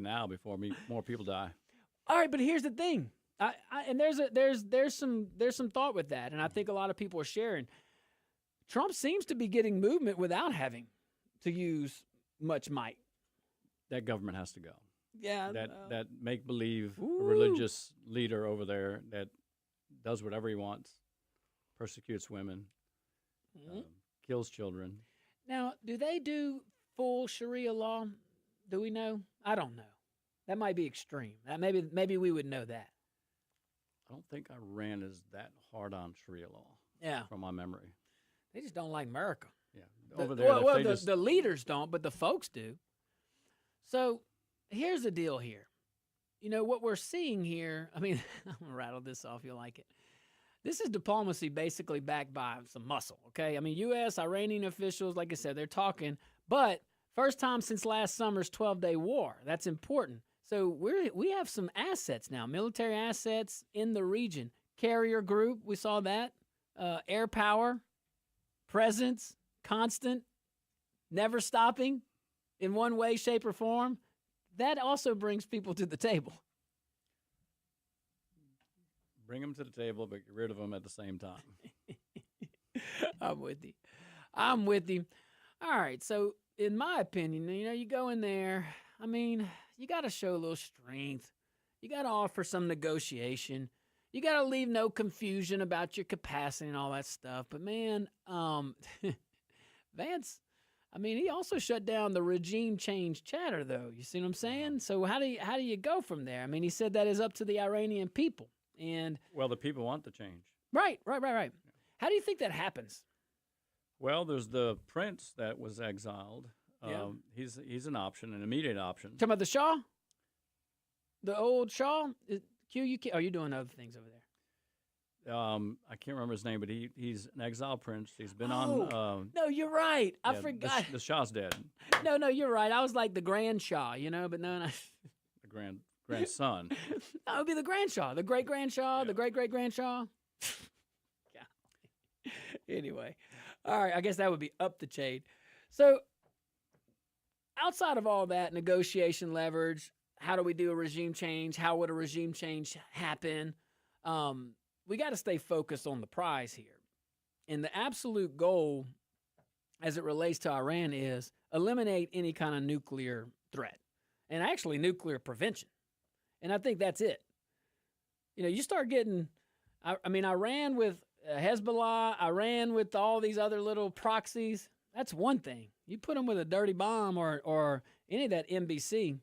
now before more people die. All right, but here's the thing. And there's some thought with that, and I think a lot of people are sharing. Trump seems to be getting movement without having to use much might. That government has to go. Yeah. That make-believe religious leader over there that does whatever he wants, persecutes women, kills children. Now, do they do full Sharia law? Do we know? I don't know. That might be extreme. Maybe we would know that. I don't think Iran is that hard on Sharia law. Yeah. From my memory. They just don't like America. Yeah. Over there, the leaders don't, but the folks do. So here's the deal here. You know, what we're seeing here, I mean, I'm going to rattle this off. You'll like it. This is diplomacy basically backed by some muscle, okay? I mean, U.S., Iranian officials, like I said, they're talking. But first time since last summer's 12-day war. That's important. So we have some assets now, military assets in the region. Carrier group, we saw that. Air power, presence, constant, never stopping in one way, shape, or form. That also brings people to the table. Bring them to the table, but get rid of them at the same time. I'm with you. All right, so in my opinion, you know, you go in there, I mean, you got to show a little strength. You got to offer some negotiation. You got to leave no confusion about your capacity and all that stuff. But, man, Vance, I mean, he also shut down the regime change chatter, though. You see what I'm saying? So how do you go from there? I mean, he said that is up to the Iranian people. And well, the people want the change. Right. Yeah. How do you think that happens? Well, there's the prince that was exiled. Yeah. He's an option, an immediate option. Talking about the Shah? The old Shah? You're doing other things over there. I can't remember his name, but he's an exiled prince. He's been on. No, you're right. I forgot. The Shah's dead. No, you're right. I was like the Grand Shah, you know, but no. The grandson. That would be the Grand Shah, the great Grand Shah, the great Grand Shah. Anyway, all right. I guess that would be up the chain. So, outside of all that negotiation leverage, how do we do a regime change? How would a regime change happen? We got to stay focused on the prize here. And the absolute goal, as it relates to Iran, is eliminate any kind of nuclear threat and actually nuclear prevention. And I think that's it. You know, you start getting, I mean, Iran with Hezbollah, Iran with all these other little proxies, that's one thing. You put them with a dirty bomb or any of that NBC,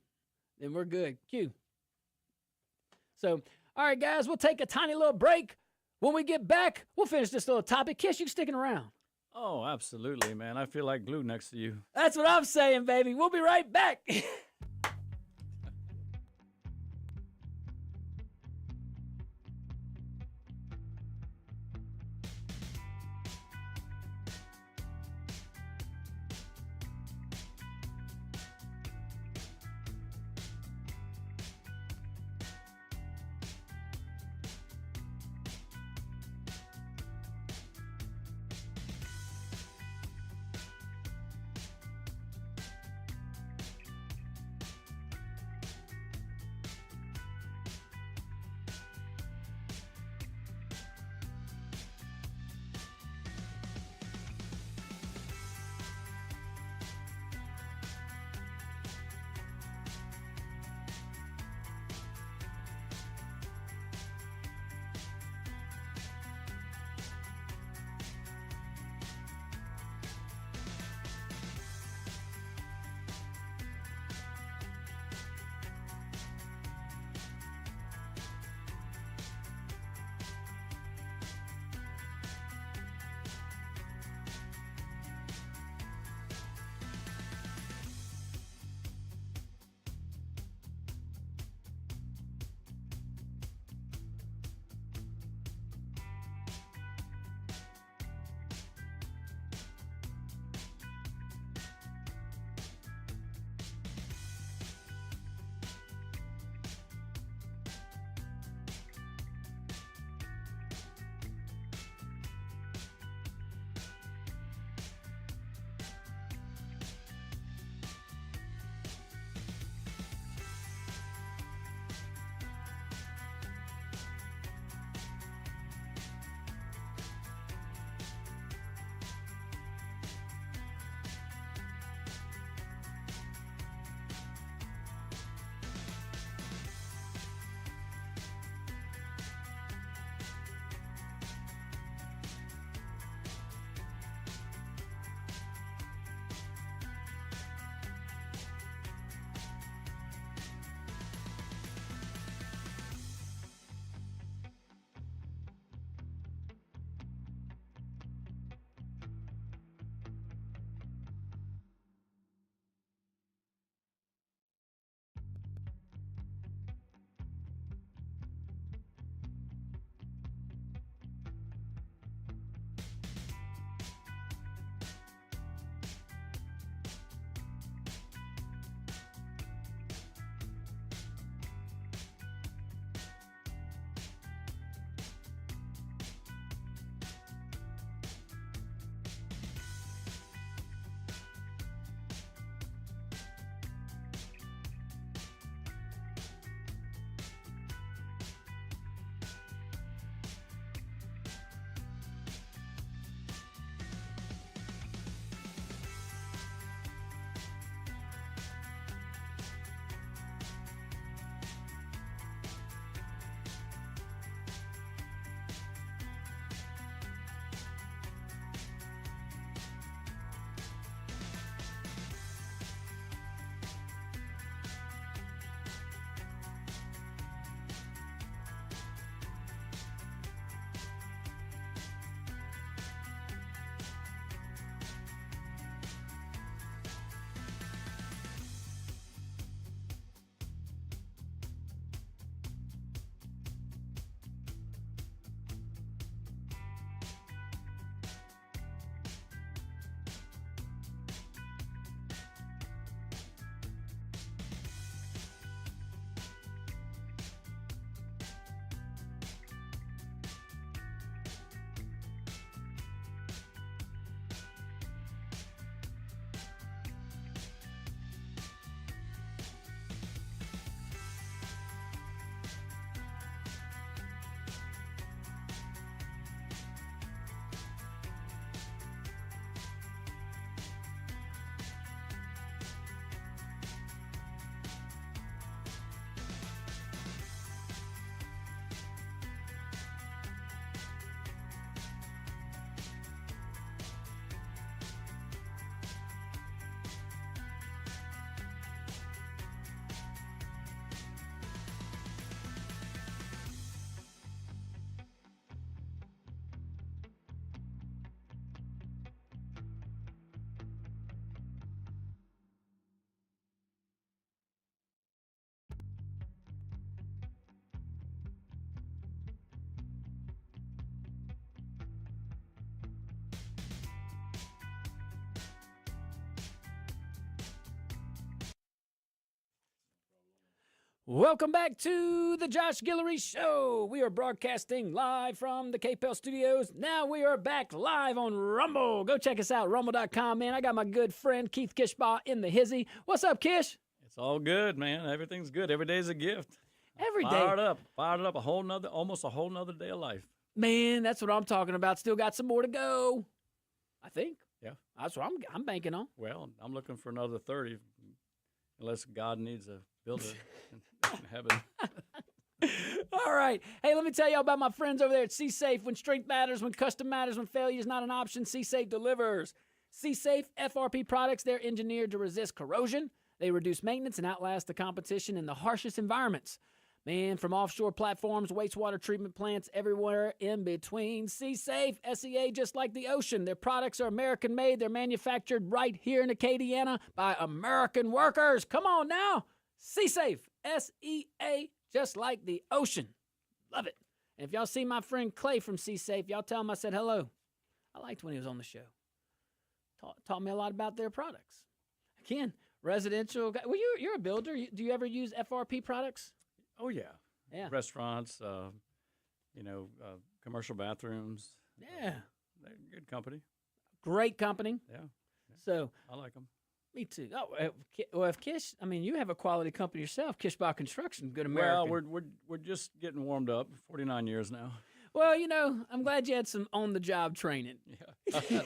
then we're good. Q. So, all right, guys, we'll take a tiny little break. When we get back, we'll finish this little topic. Kiss, you sticking around? Oh, absolutely, man. I feel like glue next to you. That's what I'm saying, baby. We'll be right back. Welcome back to the Josh Guillory Show. We are broadcasting live from the KPEL studios. Now we are back live on Rumble. Go check us out, rumble.com, man. I got my good friend Keith Kishbaugh in the hizzy. What's up, Kish? It's all good, man. Everything's good. Every day's a gift. Every day. Fired up, almost a whole nother day of life. Man, that's what I'm talking about. Still got some more to go, I think. Yeah. That's what I'm banking on. Well, I'm looking for another 30, unless God needs a builder in heaven. All right. Hey, let me tell y'all about my friends over there at C-Safe. When strength matters, when custom matters, when failure is not an option, C-Safe delivers. C-Safe FRP products, they're engineered to resist corrosion. They reduce maintenance and outlast the competition in the harshest environments. Man, from offshore platforms, wastewater treatment plants, everywhere in between. C-Safe, SEA, just like the ocean. Their products are American-made. They're manufactured right here in Acadiana by American workers. Come on now. C-Safe, SEA, just like the ocean. Love it. And if y'all see my friend Clay from C-Safe, y'all tell him I said hello. I liked when he was on the show. Taught me a lot about their products. Again, residential. Well, you're a builder. Do you ever use FRP products? Oh, yeah. Yeah. Restaurants, commercial bathrooms. Yeah. They're good company. Great company. Yeah. So I like them. me too. Oh, well, if Kish, I mean, you have a quality company yourself, Kishbaugh Construction, good American. Well, we're just getting warmed up. 49 years now. Well, I'm glad you had some on-the-job training. Yeah.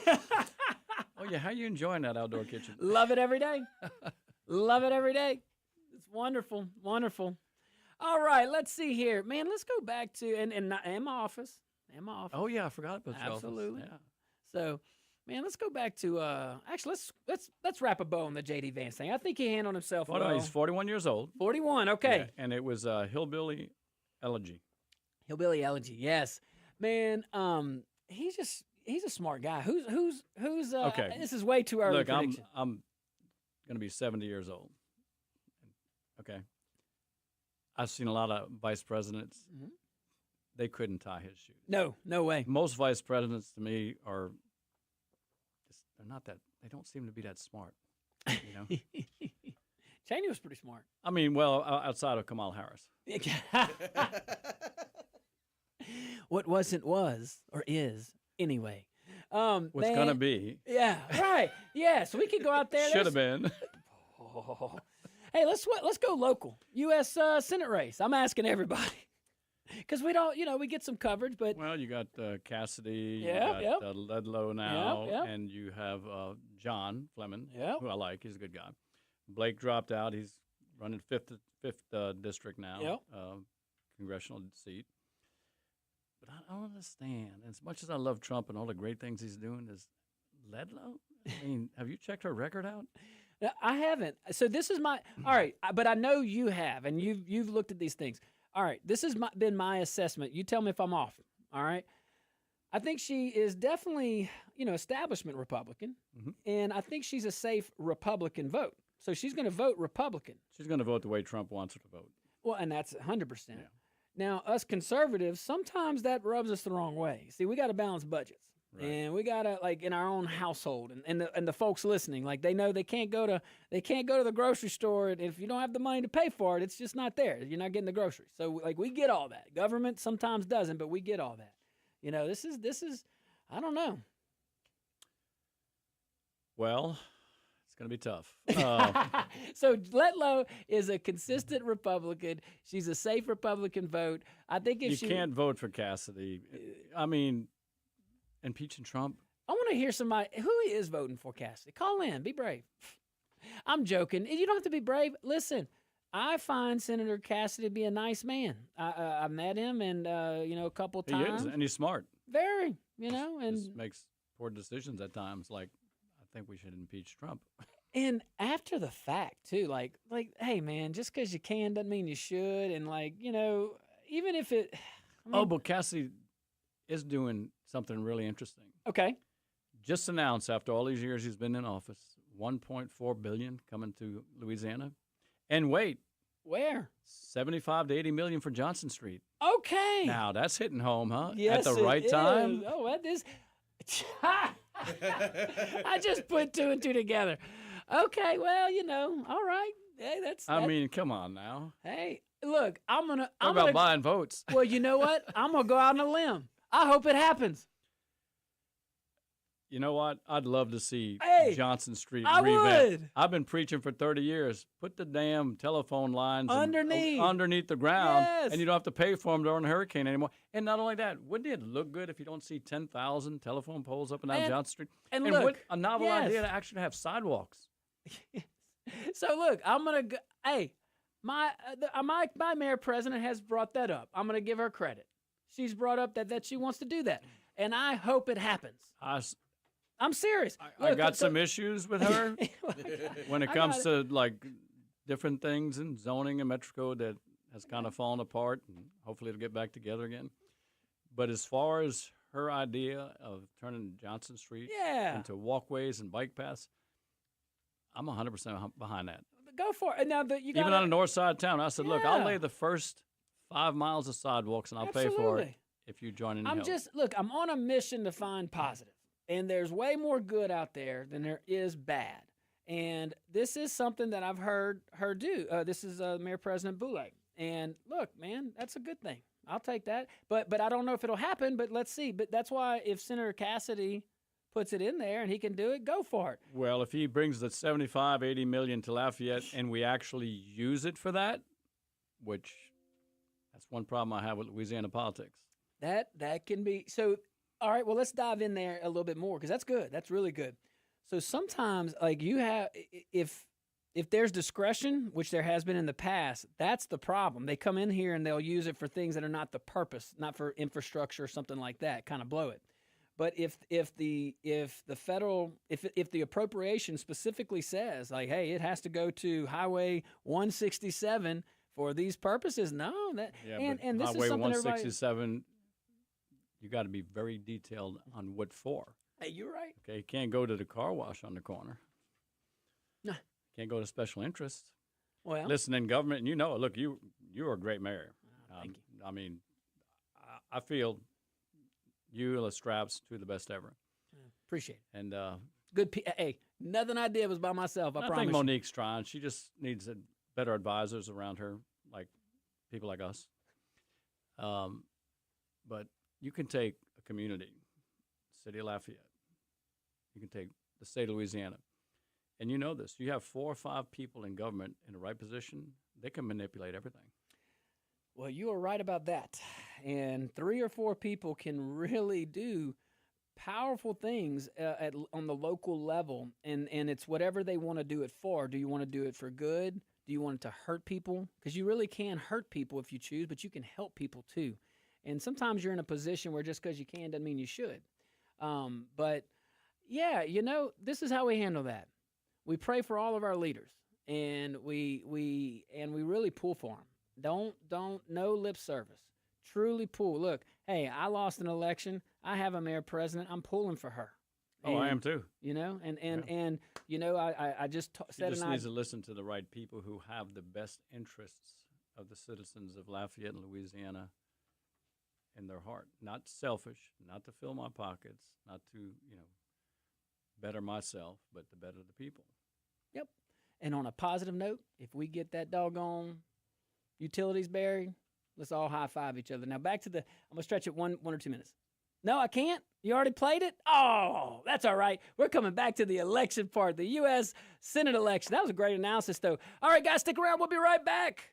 Oh, yeah. How you enjoying that outdoor kitchen? Love it every day. Love it every day. It's wonderful, wonderful. All right, let's see here, man. Let's go back to and my office. Oh yeah, I forgot about your office. Absolutely. Yeah. So, man, let's go back to actually let's wrap a bow on the JD Vance thing. I think he handled himself well. He's 41 years old. 41. Okay. Yeah, and it was Hillbilly Elegy. Hillbilly Elegy. Yes, man. He's a smart guy. Who's Okay. This is way too early. Look, prediction. I'm gonna be 70 years old. Okay. I've seen a lot of vice presidents. Mhm. They couldn't tie his shoes. No way. Most vice presidents to me are they're not that. They don't seem to be that smart. You know. Cheney was pretty smart. I mean, well, outside of Kamala Harris. What wasn't was or is anyway. What's man, gonna be? Yeah, right. Yeah, so we could go out there. Should have been. Oh. Hey, let's go local. U.S. Senate race. I'm asking everybody because we don't, we get some coverage, but Well, you got Cassidy. Yep, you got Ledlow now, Yep. and you have John Fleming, Yep. who I like. He's a good guy. Blake dropped out. He's running fifth district now, Yep. congressional seat. But I don't understand. As much as I love Trump and all the great things he's doing, is Ledlow? I mean, have you checked her record out? No, I haven't. So this is my all right, but I know you have, and you've looked at these things. All right, this has been my assessment. You tell me if I'm off. All right, I think she is definitely establishment Republican, Mhm. and I think she's a safe Republican vote. So she's going to vote Republican. She's going to vote the way Trump wants her to vote. Well, and that's 100%. Yeah. Now, us conservatives, sometimes that rubs us the wrong way. See, we got to balance budgets. Right. And we gotta in our own household and the folks listening, like they know they can't go to the grocery store, and if you don't have the money to pay for it, it's just not there. You're not getting the groceries. So like we get all that. Government sometimes doesn't, but we get all that. This is I don't know. Well, it's going to be tough. So Letlow is a consistent Republican. She's a safe Republican vote. I think if you can't vote for Cassidy. I mean, impeaching Trump. I want to hear somebody who is voting for Cassidy. Call in. Be brave. I'm joking. You don't have to be brave. Listen, I find Senator Cassidy to be a nice man. I met him and a couple He times. is, and he's smart. Very, and Just makes poor decisions at times. Like, I think we should impeach Trump. and after the fact too, like, hey man, just because you can doesn't mean you should. And even if it. But Cassidy is doing something really interesting. Okay. Just announced after all these years he's been in office, $1.4 billion coming to Louisiana, and wait, Where? 75 to 80 million for Johnson Street. Okay. Now that's hitting home, huh? Yes, at the right it time. is. Oh, that is. I just put two and two together. Okay, well, all right. Hey, I mean, come on now. hey, look, I'm Talk gonna about buying votes. well, you know what? I'm gonna go out on a limb. I hope it happens. You know what? I'd love to see Hey, Johnson Street I revamped. would. I've been preaching for 30 years. Put the damn telephone lines Underneath. the ground, Yes. and you don't have to pay for them during a hurricane anymore. And not only that, wouldn't it look good if you don't see 10,000 telephone poles up and down Johnson Street? And what look, a novel yes. idea to actually have sidewalks. So look, I'm gonna go. Hey, my mayor president has brought that up. I'm gonna give her credit. She's brought up that she wants to do that, and I hope it happens. I'm serious. I got some issues with her when it comes to like different things in zoning and Metro Code that has kind of fallen apart, and hopefully it'll get back together again. But as far as her idea of turning Johnson Street into walkways and bike paths, I'm 100% behind that. Go for it. Now that you got even on the north side of town, I said, look, I'll lay the first 5 miles of sidewalks and I'll pay for it if you join in. I'm on a mission to find positive. And there's way more good out there than there is bad. And this is something that I've heard her do. This is Mayor President Boulay. And look, man, that's a good thing. I'll take that. But I don't know if it'll happen, but let's see. But that's why if Senator Cassidy puts it in there and he can do it, go for it. Well, if he brings the 75, 80 million to Lafayette and we actually use it for that, which that's one problem I have with Louisiana politics. That can be. So, all right, well, let's dive in there a little bit more because that's good. That's really good. So sometimes, like you have, if there's discretion, which there has been in the past, that's the problem. They come in here and they'll use it for things that are not the purpose, not for infrastructure or something like that, kind of blow it. But if the appropriation specifically says like, hey, it has to go to Highway 167 for these purposes, no, that and this Highway is something 167. You got to be very detailed on what for. Hey, you're right. Okay, you can't go to the car wash on the corner. No, can't go to special interests. Well, listen, in government, you know, look, you're a great mayor. Thank you. I mean, I feel you and the Straps two of the best ever. Appreciate it. And good. Hey, nothing I did was by myself. I promise. think Monique's trying. She just needs better advisors around her, like people like us. But you can take a community, City of Lafayette. You can take the state of Louisiana. And you know this. You have 4 or 5 people in government in the right position, they can manipulate everything. Well, you are right about that. And 3 or 4 people can really do powerful things on the local level. And it's whatever they want to do it for. Do you want to do it for good? Do you want it to hurt people? Because you really can hurt people if you choose, but you can help people too. And sometimes you're in a position where just because you can doesn't mean you should. But yeah, you know, this is how we handle that. We pray for all of our leaders, and we really pull for them. Don't no lip service. Truly pull. Look, hey, I lost an election. I have a mayor president. I'm pulling for her. Oh, I am too. You know, and you know, I just said. He just needs to listen to the right people who have the best interests of the citizens of Lafayette and Louisiana in their heart. Not selfish, not to fill my pockets, not to, better myself, but to better the people. Yep. And on a positive note, if we get that doggone utilities buried, let's all high five each other. Now back to I'm gonna stretch it one or 2 minutes. No, I can't. You already played it? Oh, that's all right. We're coming back to the election part, the U.S. Senate election. That was a great analysis, though. All right, guys, stick around. We'll be right back.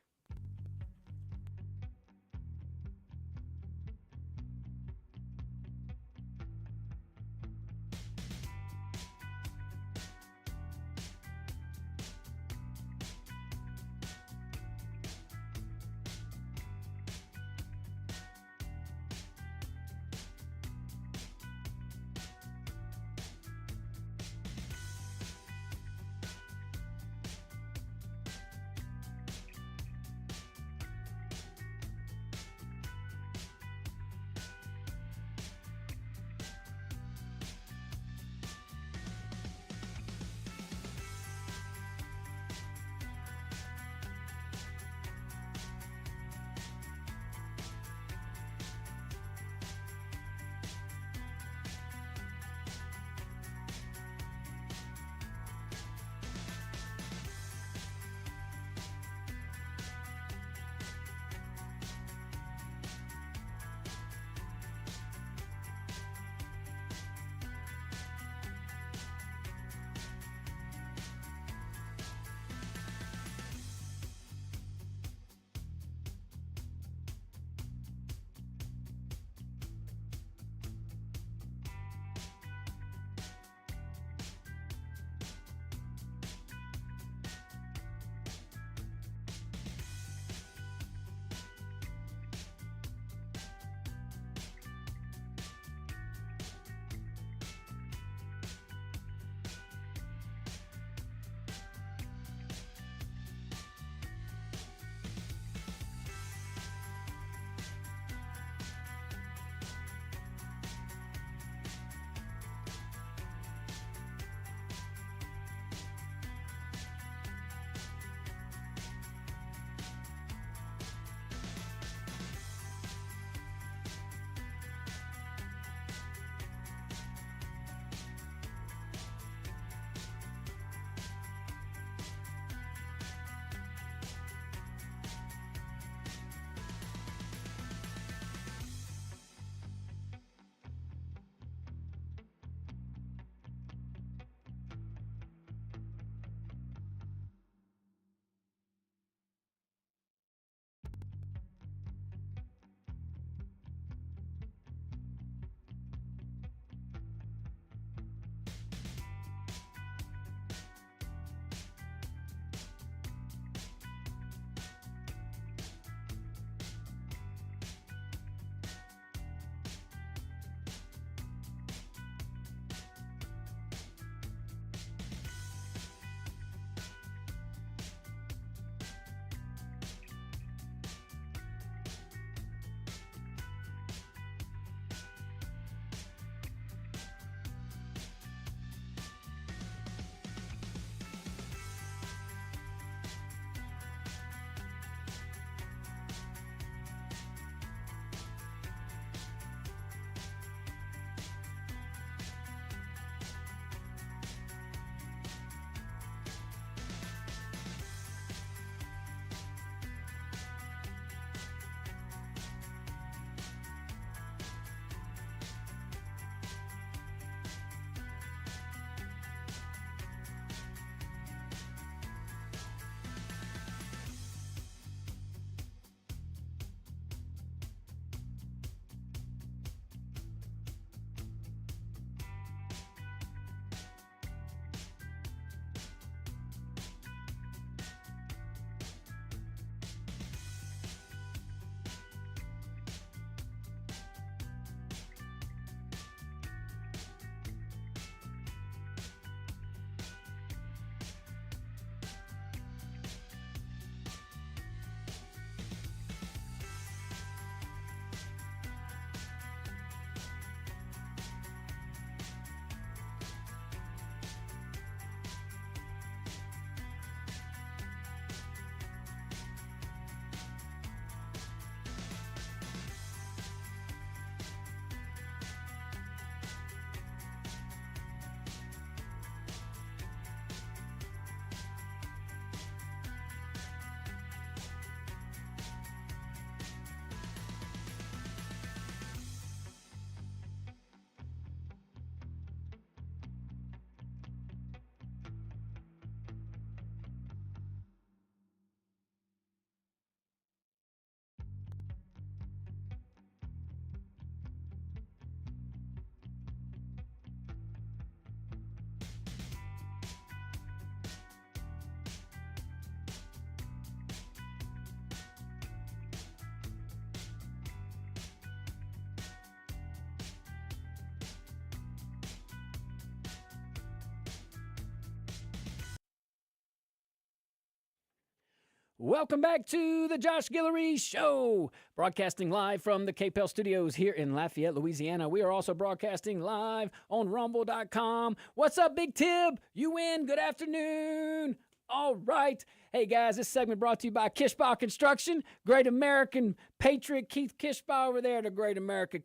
Welcome back to the Josh Guillory Show, broadcasting live from the KPEL studios here in Lafayette, Louisiana. We are also broadcasting live on rumble.com. What's up, Big Tib? You win. Good afternoon. All right. Hey, guys, this segment brought to you by Kishbaugh Construction. Great American patriot Keith Kishbaugh over there at the Great American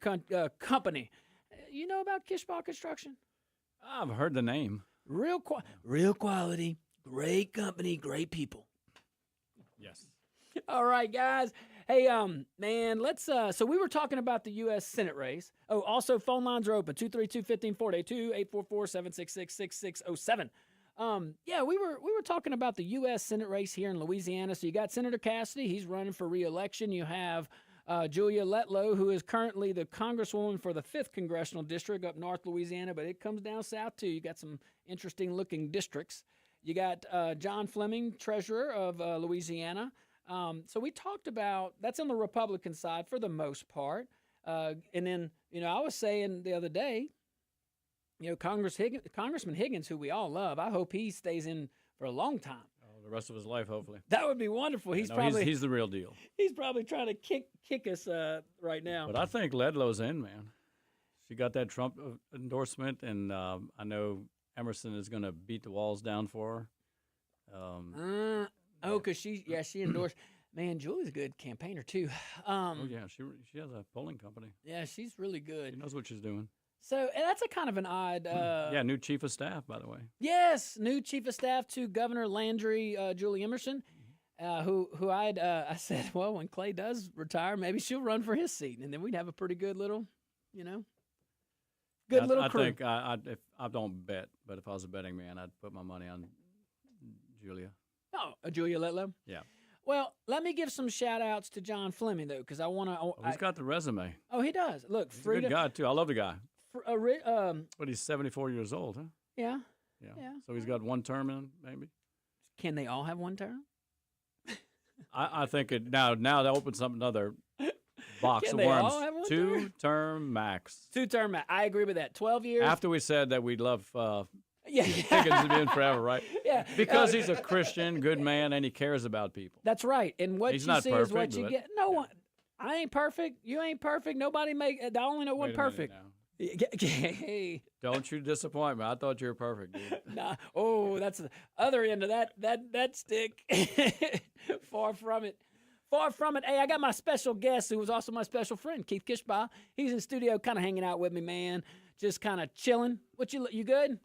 Company. You know about Kishbaugh Construction? I've heard the name. Real quality, great company, great people. Yes. All right, guys. Hey, man, let's, so we were talking about the U.S. Senate race. Oh, also, phone lines are open, 232-1542, 844-766-6607. Yeah, we were talking about the U.S. Senate race here in Louisiana. So you got Senator Cassidy. He's running for re-election. You have Julia Letlow, who is currently the congresswoman for the 5th Congressional District up North Louisiana, but it comes down south, too. You got some interesting-looking districts. You got John Fleming, treasurer of Louisiana. So we talked about, that's on the Republican side for the most part. And then, I was saying the other day, Congressman Higgins, who we all love, I hope he stays in for a long time. Oh, the rest of his life, hopefully. That would be wonderful. He's the real deal. He's probably trying to kick us right now. But I think Ledlow's in, man. She got that Trump endorsement, and I know Emerson is going to beat the walls down for her. Because she endorsed. Man, Julie's a good campaigner too. She has a polling company. Yeah, she's really good. She knows what she's doing. So and that's a kind of an odd. New chief of staff, by the way. Yes, new chief of staff to Governor Landry, Julie Emerson, who I said, well, when Clay does retire, maybe she'll run for his seat, and then we'd have a pretty good little, little crew. I think if I don't bet, but if I was a betting man, I'd put my money on Julia. Oh, Julia Letlow? Yeah. Well, let me give some shout-outs to John Fleming, though, because I want to... he's got the resume. Oh, he does. Look, he's a good guy, too. I love the guy. But he's 74 years old, huh? Yeah. So he's got one term in, maybe? Can they all have one term? I think it now that opens up another box Can of they worms. all have one Two-term max. Two-term max. I agree with that. 12 years. After we said that we'd love Higgins to be in forever, right? Yeah. Because he's a Christian, good man, and he cares about people. That's right. And what he's you see is what perfect, you get. No one. I ain't perfect. You ain't perfect. Nobody make. I only know one perfect. Hey. Don't you disappoint me. I thought you were perfect, dude. Nah. Oh, that's the other end of that stick. Far from it. Far from it. Hey, I got my special guest who was also my special friend, Keith Kishbaugh. He's in studio kind of hanging out with me, man. Just kind of chilling. You good?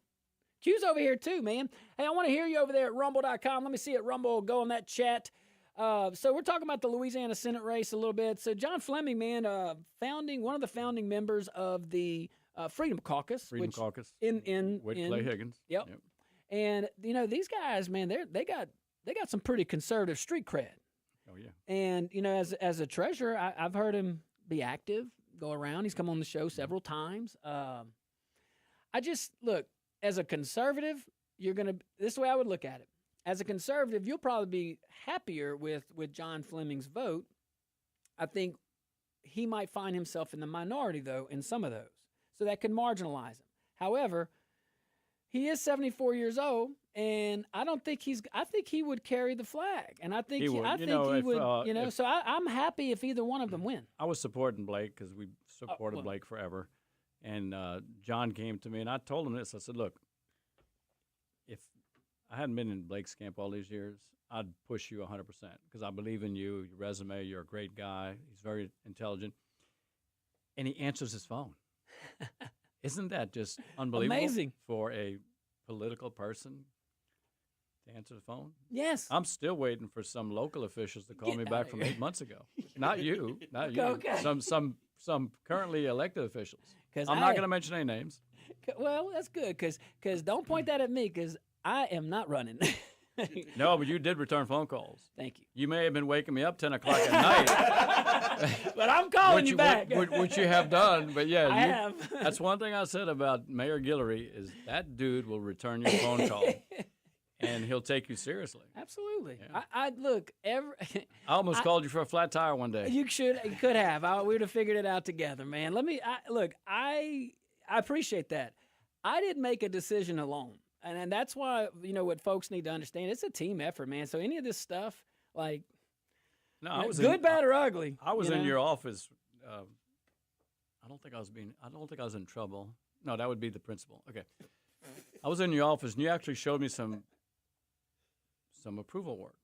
Q's over here too, man. Hey, I want to hear you over there at rumble.com. Let me see it. Rumble, go on that chat. So we're talking about the Louisiana Senate race a little bit. So John Fleming, man, one of the founding members of the Freedom Caucus. Freedom Caucus. With Clay Higgins. Yep. And these guys, man, they got some pretty conservative street cred. Oh yeah. And as a treasurer, I've heard him be active, go around. He's come on the show several times. I just look. As a conservative, this is the way I would look at it. As a conservative, you'll probably be happier with John Fleming's vote. I think he might find himself in the minority, though, in some of those. So that could marginalize him. However, he is 74 years old, and I think he would carry the flag. And I think he would. So I'm happy if either one of them win. I was supporting Blake because we supported Blake forever. And John came to me, and I told him this. I said, look, if I hadn't been in Blake's camp all these years, I'd push you 100% because I believe in you, your resume. You're a great guy. He's very intelligent. And he answers his phone. Isn't that just unbelievable? Amazing. For a political person to answer the phone? Yes. I'm still waiting for some local officials to call me back from 8 months ago. Not you. Okay. Some currently elected officials. I'm not going to mention any names. Well, that's good because don't point that at me because I am not running. No, but you did return phone calls. Thank you. You may have been waking me up 10 o'clock at night. But I'm calling you back. Which you have done. But yeah, I have. That's one thing I said about Mayor Guillory is that dude will return your phone call. And he'll take you seriously. Absolutely. Yeah. I look I almost called you for a flat tire one day. You could have. We would have figured it out together, man. I appreciate that. I didn't make a decision alone, and that's why what folks need to understand. It's a team effort, man. So any of this stuff, Like, No, you know, I was good, bad, or ugly. I was you in know? your office. I don't think I was in trouble. No, that would be the principal. Okay. I was in your office, and you actually showed me some approval work.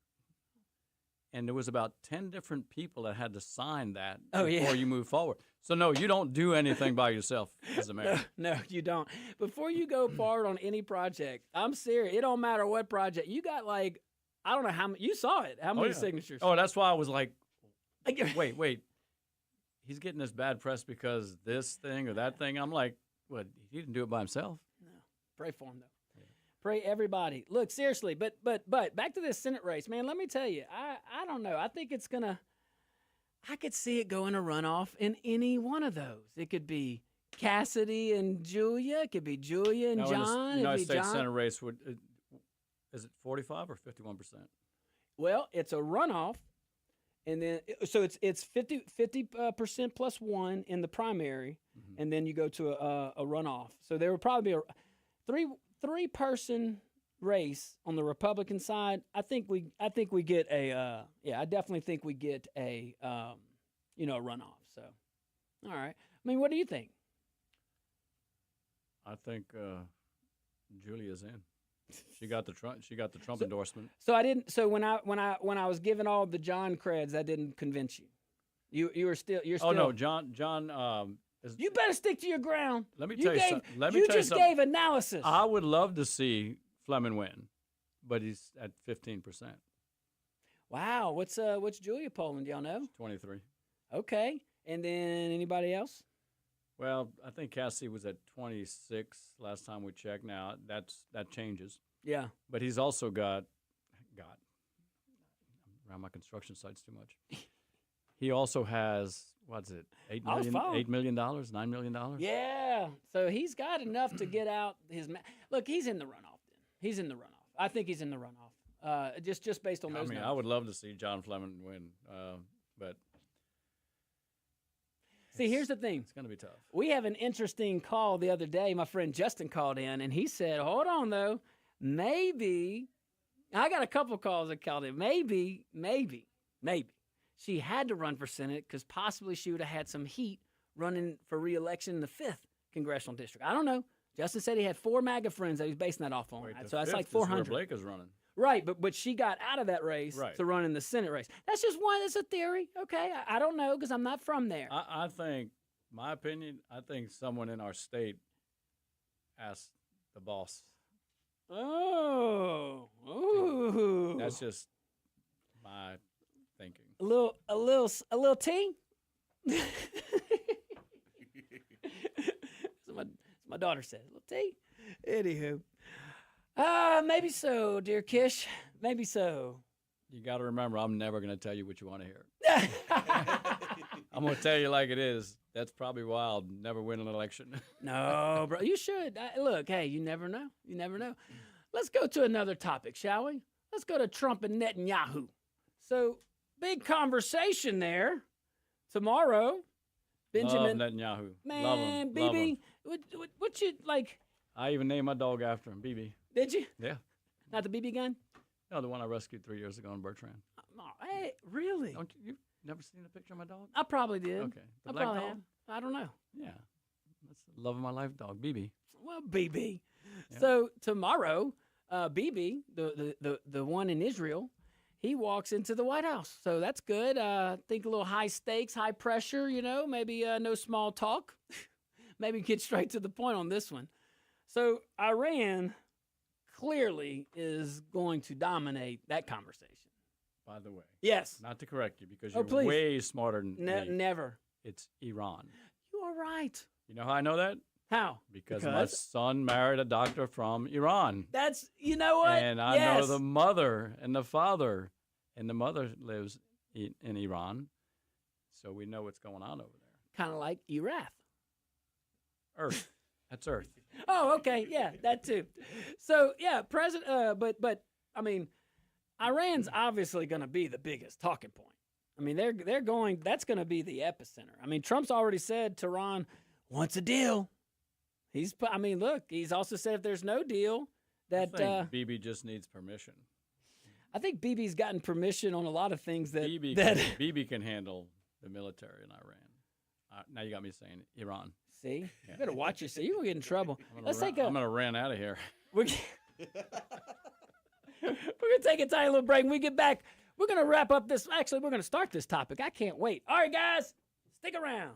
And there was about 10 different people that had to sign that before you move forward. So, no, you don't do anything by yourself as a mayor. No, you don't. Before you go forward on any project, I'm serious. It don't matter what project. You got like, I don't know how many. You saw it. How many signatures? Oh, that's why I was like, wait. He's getting this bad press because this thing or that thing. I'm like, what? He didn't do it by himself. No. Pray for him, though. Pray everybody. Look, seriously, but back to this Senate race, man, let me tell you, I don't know. I think it's going to, I could see it going a runoff in any one of those. It could be Cassidy and Julia. It could be Julia and John. In the United States Senate race, is it 45 or 51%? Well, it's a runoff. And then, so it's 50% plus one in the primary, and then you go to a runoff. So there would probably be a three-person race on the Republican side. I think we get a I definitely think we get a a runoff. So, all right. I mean, what do you think? I think Julia's in. She got the Trump endorsement. So I didn't. So when I was giving all the John creds, that didn't convince you. You're still. Oh no, John. You better stick to your ground. Let me tell you something. You just gave analysis. I would love to see Fleming win, but he's at 15%. Wow. What's Julia polling? Do y'all know? 23. Okay. And then anybody else? Well, I think Cassie was at 26 last time we checked. Now that changes. Yeah. But he's also got around my construction sites too much. He also has what's it? $8 million, $9 million. Yeah. So he's got enough to get out his. Look, he's in the runoff. Then he's in the runoff. I think he's in the runoff. Just based on those. I would love to see John Fleming win, but. See, here's the thing. It's going to be tough. We have an interesting call the other day. My friend Justin called in, and he said, hold on, though. Maybe. I got a couple calls that called in. Maybe. She had to run for Senate because possibly she would have had some heat running for re-election in the 5th congressional district. I don't know. Justin said he had 4 MAGA friends that he's basing that off on. So that's like 400. Is where Blake is running. Right, but she got out of that race to run in the Senate race. That's just one. It's a theory. Okay, I don't know because I'm not from there. I think, my opinion, I think someone in our state asked the boss. Oh, ooh. That's just my thinking. A little tea. So my daughter said, a little tea. Anywho. Maybe so, dear Kish. Maybe so. You got to remember, I'm never going to tell you what you want to hear. I'm going to tell you like it is. That's probably why I'll never win an election. No, bro, you should. Look, hey, you never know. You never know. Let's go to another topic, shall we? Let's go to Trump and Netanyahu. So, big conversation there. Tomorrow, Benjamin. Love Netanyahu. Man, love him. BB, what you like? I even named my dog after him, BB. Did you? Yeah. Not the BB gun? No, the one I rescued 3 years ago in Bertrand. Hey, really? Don't you never seen a picture of my dog? I probably did. Okay. The I black probably dog? have. I don't know. Yeah. That's the love of my life dog, BB. Well, BB. Yeah. So tomorrow, BB, the one in Israel, he walks into the White House. So that's good. Think a little high stakes, high pressure, maybe no small talk. Maybe get straight to the point on this one. So Iran clearly is going to dominate that conversation. By the way. Yes. Not to correct you, because please. you're way smarter than me. Never. It's Iran. You are right. You know how I know that? How? Because my son married a doctor from Iran. That's, you know what? And I know the mother and the father, and the mother lives in Iran, so we know what's going on over there. Kind of like Erath. Earth. That's Earth. Oh, okay. Yeah, that too. So, yeah, but I mean, Iran's obviously going to be the biggest talking point. I mean, they're going, that's going to be the epicenter. I mean, Trump's already said Tehran wants a deal. He's also said if there's no deal, that I think BB just needs permission. I think BB's gotten permission on a lot of things that BB can handle the military in Iran. Now you got me saying Iran. See, you better watch yourself. You're gonna get in trouble. I'm gonna run out of here. We're gonna take a tiny little break. When we get back, we're gonna wrap up this. Actually, we're gonna start this topic. I can't wait. All right, guys, stick around.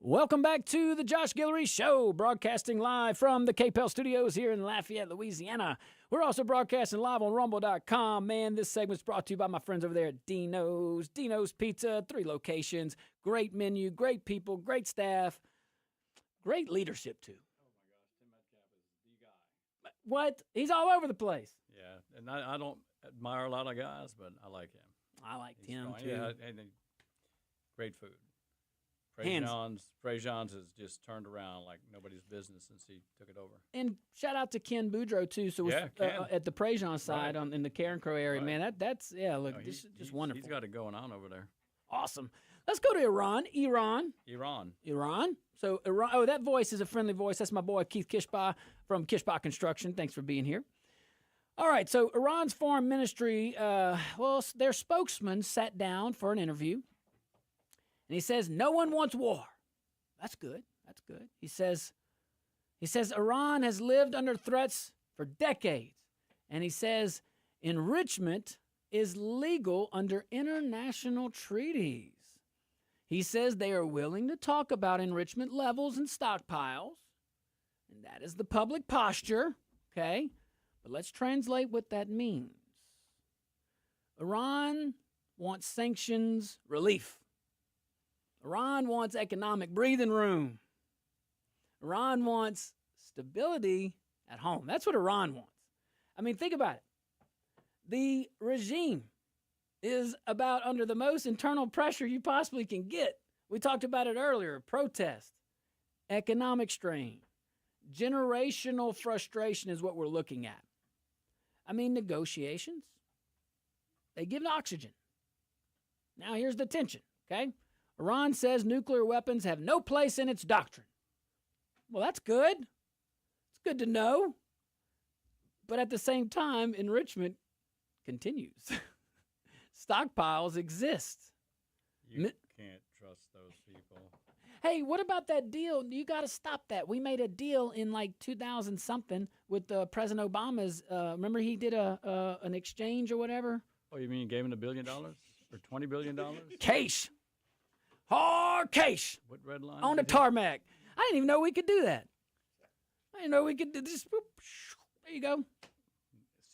Welcome back to the Josh Guillory Show, broadcasting live from the KPEL studios here in Lafayette, Louisiana. We're also broadcasting live on rumble.com. Man, this segment's brought to you by my friends over there at Dino's. Dino's Pizza, 3 locations, great menu, great people, great staff, great leadership, too. Oh, my gosh, Tim Metcalf is the guy. What? He's all over the place. Yeah, and I don't admire a lot of guys, but I like him. I like He's Tim, strong. too. Yeah, and great food. Prejean's has just turned around like nobody's business since he took it over. And shout out to Ken Boudreaux, too. So Yeah, Ken. At the Prejean side Right. in the Karen Crow area, Right. man, that's, yeah, look, No, this is just he's wonderful. He's got it going on over there. Awesome. Let's go to Iran. Iran. So Iran. Oh, that voice is a friendly voice. That's my boy Keith Kishba from Kishba Construction. Thanks for being here. All right. So Iran's foreign ministry, their spokesman sat down for an interview, and he says no one wants war. That's good. That's good. He says Iran has lived under threats for decades, and he says enrichment is legal under international treaties. He says they are willing to talk about enrichment levels and stockpiles, and that is the public posture, okay? But let's translate what that means. Iran wants sanctions relief. Iran wants economic breathing room. Iran wants stability at home. That's what Iran wants. I mean, think about it. The regime is about under the most internal pressure you possibly can get. We talked about it earlier. Protest, economic strain, generational frustration is what we're looking at. I mean, negotiations, they give oxygen. Now here's the tension, okay? Iran says nuclear weapons have no place in its doctrine. Well, that's good. It's good to know. But at the same time, enrichment continues. Stockpiles exist. You can't trust those people. Hey, what about that deal? You got to stop that. We made a deal in like 2000 something with President Obama's. Remember he did an exchange or whatever? Oh, you mean you gave him $1 billion or $20 billion? Cash. Hard cash. What red line? On the tarmac. I didn't even know we could do that. I didn't know we could do this. There you go.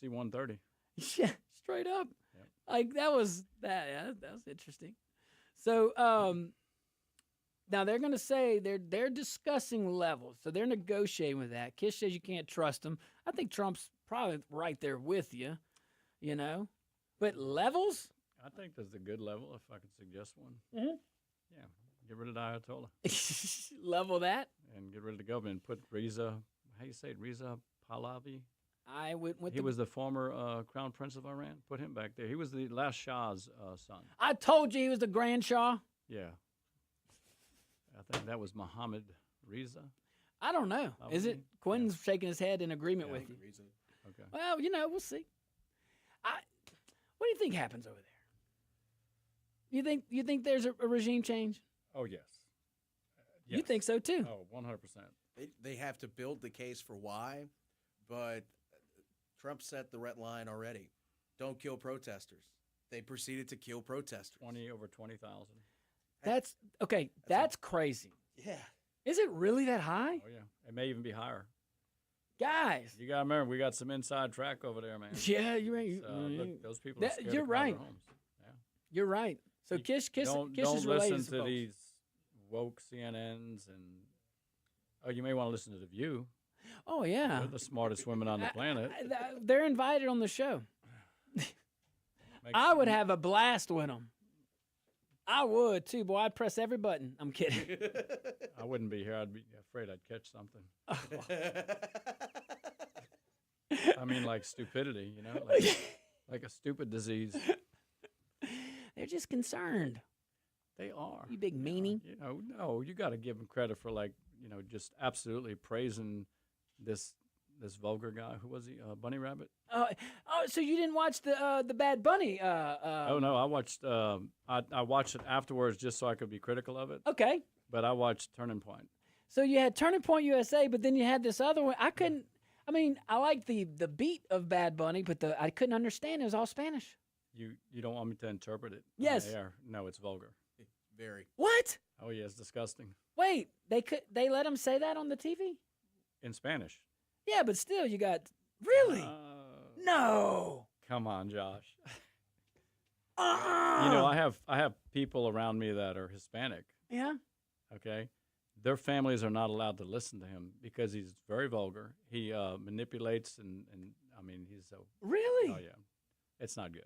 C-130. Yeah, straight up. Yep. Like that was interesting. So now they're going to say they're discussing levels. So they're negotiating with that. Kish says you can't trust them. I think Trump's probably right there with you, you know. But levels? I think there's a good level, if I could suggest one. Mm-hmm. Yeah, get rid of the Ayatollah. Level that? And get rid of the government. Put Reza, how you say it, Reza Pahlavi? I went with He was the former Crown Prince of Iran. Put him back there. He was the last Shah's son. I told you he was the Grand Shah. Yeah. I think that was Mohammed Reza. I don't know. Is it? Quinn's shaking his head in agreement with you. Reason. Okay. Well, we'll see. What do you think happens over there? You think there's a regime change? Oh, yes. You think so too? Oh, 100%. They have to build the case for why, but Trump set the red line already. Don't kill protesters. They proceeded to kill protesters. Over 20,000. That's okay. That's crazy. Yeah. Is it really that high? Oh, yeah. It may even be higher. Guys. You got to remember, we got some inside track over there, man. Yeah, you're right. So, look, those people are scared You're to call right. their homes. Yeah. You're right. So Kish Don't is related listen to folks. these woke CNNs and you may want to listen to The View. Oh yeah. They're the smartest women on the planet. They're invited on the show. I would have a blast with them. I would too, boy. I'd press every button. I'm kidding. I wouldn't be here. I'd be afraid I'd catch something. I mean, like stupidity, like a stupid disease. They're just concerned. They are. You big meanie. No, you got to give them credit for just absolutely praising this vulgar guy. Who was he? Bunny Rabbit. So you didn't watch the Bad Bunny? Oh no, I watched. I watched it afterwards just so I could be critical of it. Okay. But I watched Turning Point. So you had Turning Point USA, but then you had this other one. I couldn't. I mean, I like the beat of Bad Bunny, but I couldn't understand. It was all Spanish. You don't want me to interpret it? Yes. On the air. No, it's vulgar. Very. What? Oh yeah, it's disgusting. Wait, they let him say that on the TV? In Spanish. Yeah, but still, you got really Uh, no. Come on, Josh. Uh-uh. You know, I have people around me that are Hispanic. Yeah. Okay, their families are not allowed to listen to him because he's very vulgar. He manipulates and I mean he's so. Really? Oh yeah, it's not good.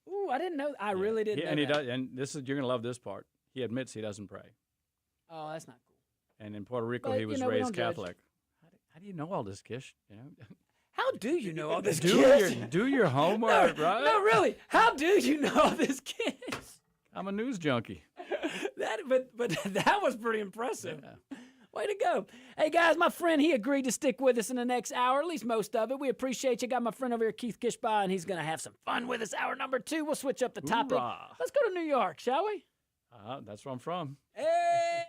Ooh, I didn't know. I Yeah. really didn't know And he that. does. And this is you're gonna love this part. He admits he doesn't pray. Oh, that's not cool. And in Puerto Rico, But, he was we raised don't judge. Catholic. How do you know all this, Kish? You know, How do you know all this? do kids? your homework, right? No, really. How do you know all this, kids? I'm a news junkie. But that was pretty impressive. Yeah. Way to go. Hey, guys, my friend, he agreed to stick with us in the next hour, at least most of it. We appreciate you. Got my friend over here, Keith Kishba, and he's going to have some fun with us. Hour number 2. We'll switch up the topic. Hoorah. Let's go to New York, shall we? That's where I'm from. Hey!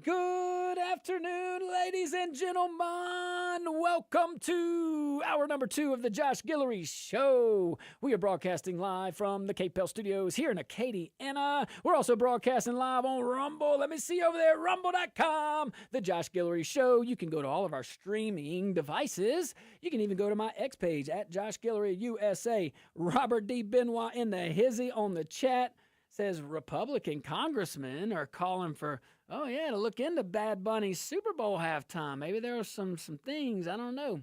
Good afternoon, ladies and gentlemen. Welcome to hour number 2 of the Josh Guillory Show. We are broadcasting live from the Cape Bell Studios here in Acadiana. We're also broadcasting live on Rumble. Let me see over there, rumble.com. The Josh Guillory Show. You can go to all of our streaming devices. You can even go to my X page at Josh Guillory USA. Robert D. Benoit in the hizzy on the chat says Republican congressmen are calling for, oh yeah, to look into Bad Bunny's Super Bowl halftime. Maybe there are some things, I don't know.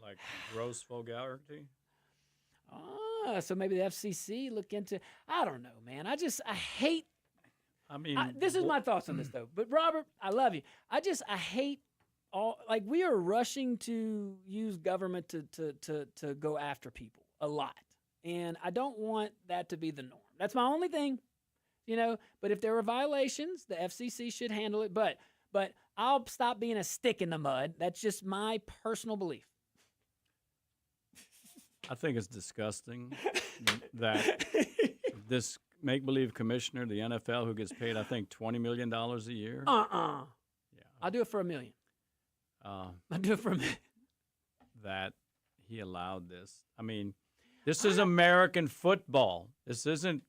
Like gross vulgarity? So maybe the FCC look into, I don't know, man. I hate, I mean, this is my thoughts on this though. But Robert, I love you. I hate like we are rushing to use government to go after people a lot. And I don't want that to be the norm. That's my only thing, But if there are violations, the FCC should handle it. But I'll stop being a stick in the mud. That's just my personal belief. I think it's disgusting that this make-believe commissioner, the NFL, who gets paid, I think, $20 million a year. Yeah. I'll do it for $1 million. I'll do it for $1 million. That he allowed this. I mean, this is American football. This isn't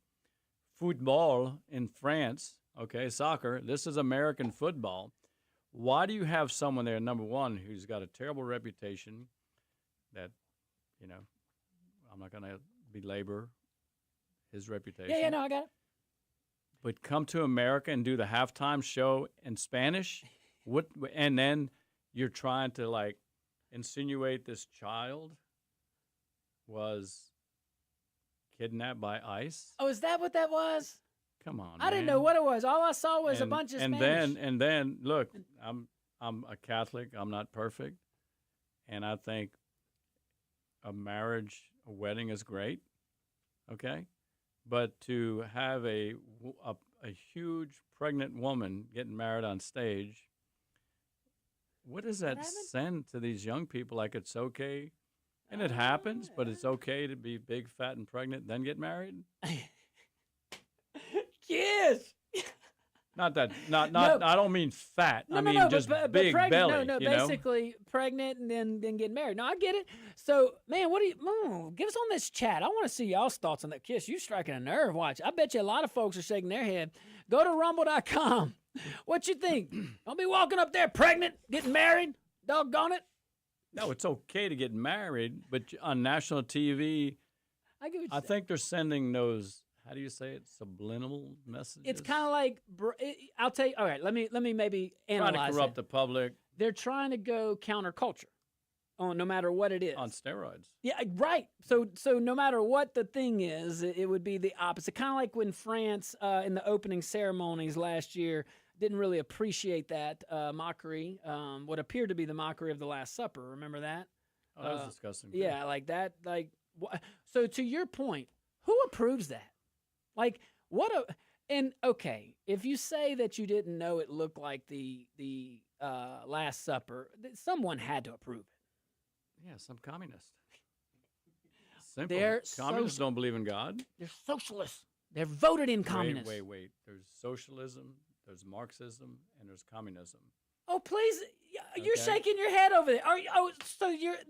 football in France, okay, soccer. This is American football. Why do you have someone there, number one, who's got a terrible reputation that, I'm not going to belabor his reputation. Yeah, no, I got it. But come to America and do the halftime show in Spanish? And then you're trying to, insinuate this child was kidnapped by ICE. Oh, is that what that was? Come on, I didn't know what it was. All I saw was a bunch of Spanish. And then look, I'm a Catholic. I'm not perfect, and I think a wedding is great. Okay, but to have a huge pregnant woman getting married on stage, what does that send to these young people? Like it's okay. And it happens, but it's okay to be big, fat, and pregnant, then get married? Yes. Not I don't mean fat. No, I mean but just big pregnant, belly. No, basically pregnant and then get married. No, I get it. So, man, give us on this chat. I want to see y'all's thoughts on that kiss. You striking a nerve. Watch. I bet you a lot of folks are shaking their head. Go to rumble.com. What you think? Don't be walking up there pregnant, getting married. Doggone it. No, it's okay to get married, but on national TV, I think they're sending those, how do you say it, subliminal messages? It's kind of like, I'll tell you, all right, let me maybe analyze trying to corrupt the public. They're trying to go counterculture, no matter what it is. On steroids. Yeah, right. So no matter what the thing is, it would be the opposite. Kind of like when France, in the opening ceremonies last year, didn't really appreciate that mockery, what appeared to be the mockery of the Last Supper. Remember that? Oh, that was disgusting. Yeah, like that. So to your point, who approves that? Okay, if you say that you didn't know it looked like the Last Supper, someone had to approve it. Yeah, some communist. Simple. Communists don't believe in God. They're socialists. They're voted in communists. Wait. There's socialism. There's Marxism and there's communism. Oh, please. You're shaking your head over there.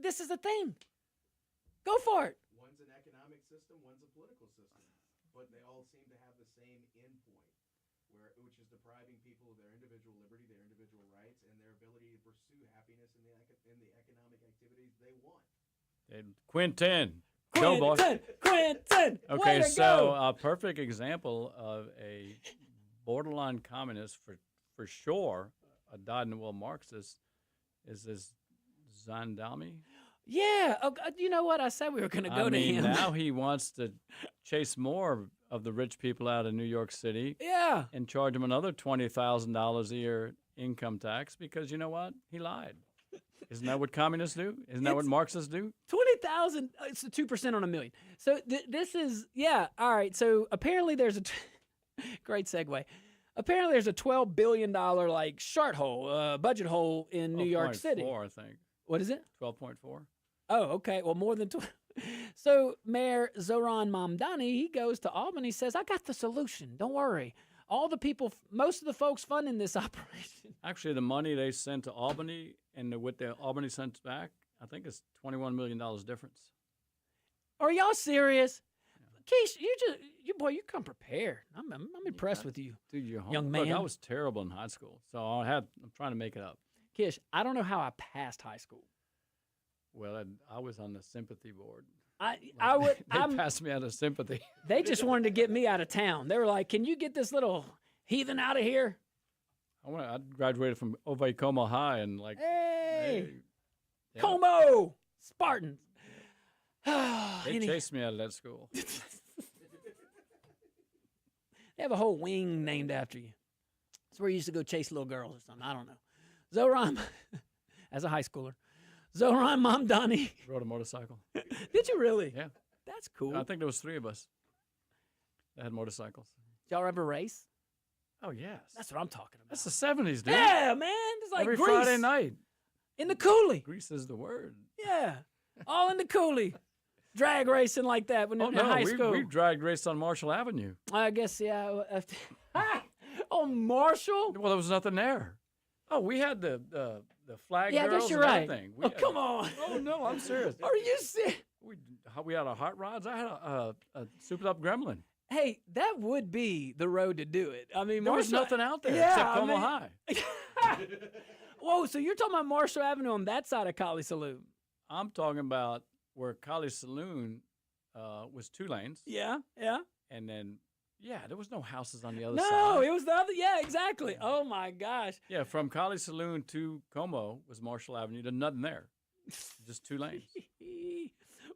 This is the thing. Go for it. One's an economic system, one's a political system. But they all seem to have the same endpoint, which is depriving people of their individual liberty, their individual rights, and their ability to pursue happiness in the economic activities they want. Quintin. Go, boy. Quintin. Okay, so a perfect example of a borderline communist, for sure, a dyed-in-the-wool Marxist, is this Zandami. Yeah, you know what? I said we were going to go to him. Now he wants to chase more of the rich people out of New York City. Yeah. And charge them another $20,000 a year income tax because you know what? He lied. Isn't that what communists do? Isn't that what Marxists do? 20,000. It's 2% on $1 million. So this is all right. So apparently there's a great segue. Apparently there's a $12 billion budget hole in New York City. 12.4, I think. What is it? 12.4. Oh, okay. Well, more than 12. So Mayor Zoran Mamdani, he goes to Albany, says, "I got the solution. Don't worry. all the people, most of the folks funding this operation. Actually, the money they sent to Albany and what the Albany sent back, I think it's $21 million difference. Are y'all serious? Keish, you come prepared. I'm impressed with you. Dude, you're Young Look, man. I was terrible in high school, so I'm trying to make it up. Kish, I don't know how I passed high school. Well, I was on the sympathy board. I would. They passed me out of sympathy. They just wanted to get me out of town. They were like, "Can you get this little heathen out of here?" I graduated from Ove Como High and Hey, yeah. Como Spartans. They chased me out of that school. They have a whole wing named after you. It's where you used to go chase little girls or something. I don't know. Zoran, as a high schooler, Zoran Mamdani. Rode a motorcycle. Did you really? Yeah. That's cool. I think there was 3 of us that had motorcycles. Did y'all ever race? Oh, yes. That's what I'm talking about. That's the 70s, dude. Yeah, man. It's like Every Grease. Friday night. In the coolie. Grease is the word. Yeah. All in the coolie. Drag racing like that when in high school. we dragged race on Marshall Avenue. I guess, yeah. On Marshall? Well, there was nothing there. Oh, we had the flag Yeah, I girls guess you're and right. everything. Oh, come on. Oh, no, I'm serious. Are you serious? We had a hot rods. I had a souped up gremlin. Hey, that would be the road to do it. I mean, There was Marshall, nothing out there Yeah, except I Como mean- High. Whoa, so you're talking about Marshall Avenue on that side of Colley Saloon? I'm talking about where College Saloon was 2 lanes. Yeah, yeah. And then, there was no houses on the other No, side. it was the other. Yeah, exactly. Oh my gosh. Yeah, from College Saloon to Como was Marshall Avenue. There's nothing there. Just 2 lanes.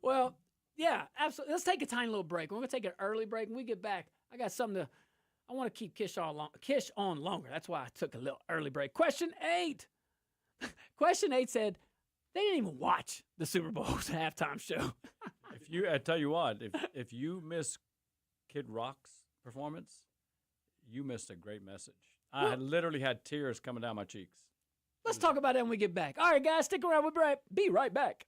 Well, yeah, absolutely. Let's take a tiny little break. We're gonna take an early break. When we get back, I got something to. I want to keep Kish on longer. That's why I took a little early break. Question 8. Question 8 said they didn't even watch the Super Bowl's halftime show. I tell you what, if you miss Kid Rock's performance, you missed a great message. I had literally had tears coming down my cheeks. Let's talk about that when we get back. All right, guys, stick around. We'll be right back.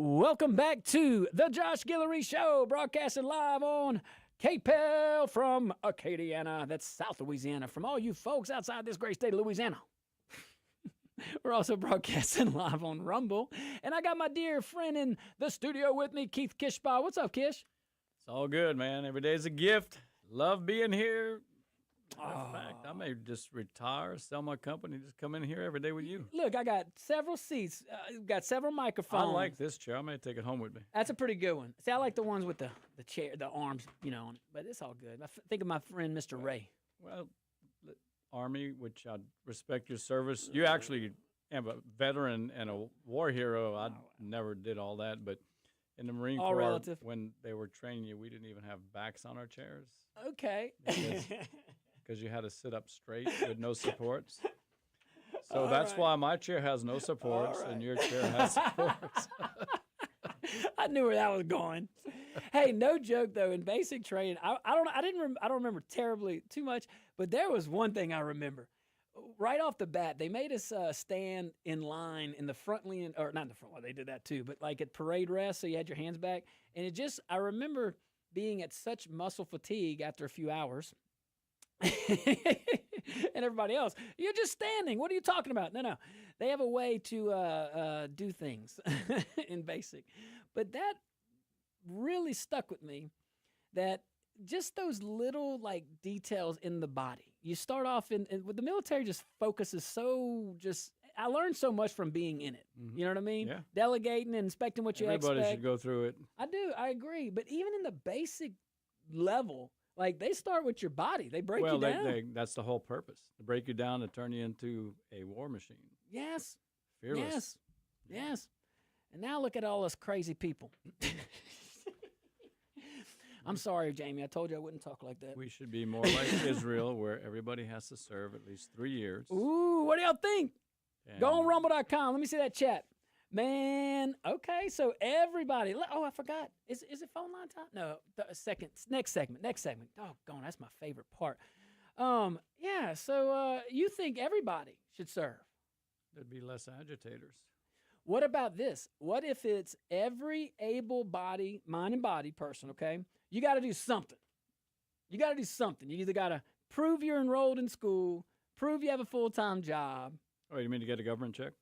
Welcome back to the Josh Guillory Show, broadcasting live on KPEL from Acadiana. That's South Louisiana. From all you folks outside this great state of Louisiana. We're also broadcasting live on Rumble. And I got my dear friend in the studio with me, Keith Kishbaugh. What's up, Kish? It's all good, man. Every day's a gift. Love being here. Matter of fact, I may just retire, sell my company, just come in here every day with you. Look, I got several seats, got several microphones. I like this chair. I may take it home with me. That's a pretty good one. See, I like the ones with the chair, the arms, on it. But it's all good. Think of my friend, Mr. Ray. Well, Army, which I respect your service. You actually am a veteran and a war hero. I never did all that, but in the Marine Corps, relative. When they were training you, we didn't even have backs on our chairs. Okay. Because you had to sit up straight with no supports. So that's why my chair has no supports and your chair has supports. I knew where that was going. Hey, no joke though. In basic training, I don't remember terribly too much, but there was one thing I remember. Right off the bat, they made us stand in line in the front line, or not in the front line. They did that too, but like at parade rest, so you had your hands back, and I remember being at such muscle fatigue after a few hours. And everybody else, you're just standing. What are you talking about? No. They have a way to do things in basic. But that really stuck with me, that just those little like details in the body. You start off with the military just focuses I learned so much from being in it. Mm-hmm. You know what I mean? Yeah. Delegating and inspecting what you expect. Everybody should go through it. I do. I agree. But even in the basic level, like they start with your body. They break you down. That's the whole purpose. To break you down, to turn you into a war machine. Yes. Fearless. Yes. And now look at all us crazy people. I'm sorry, Jamie. I told you I wouldn't talk like that. We should be more like Israel, where everybody has to serve at least 3 years. Ooh, what do y'all think? Go on rumble.com. Let me see that chat. Man, okay, so everybody. Oh, I forgot. Is it phone line time? No, next segment. Doggone, that's my favorite part. Yeah, so you think everybody should serve? There'd be less agitators. What about this? What if it's every able-bodied, mind and body person, okay? You got to do something. You either got to prove you're enrolled in school, prove you have a full-time job. Oh, you mean to get a government check?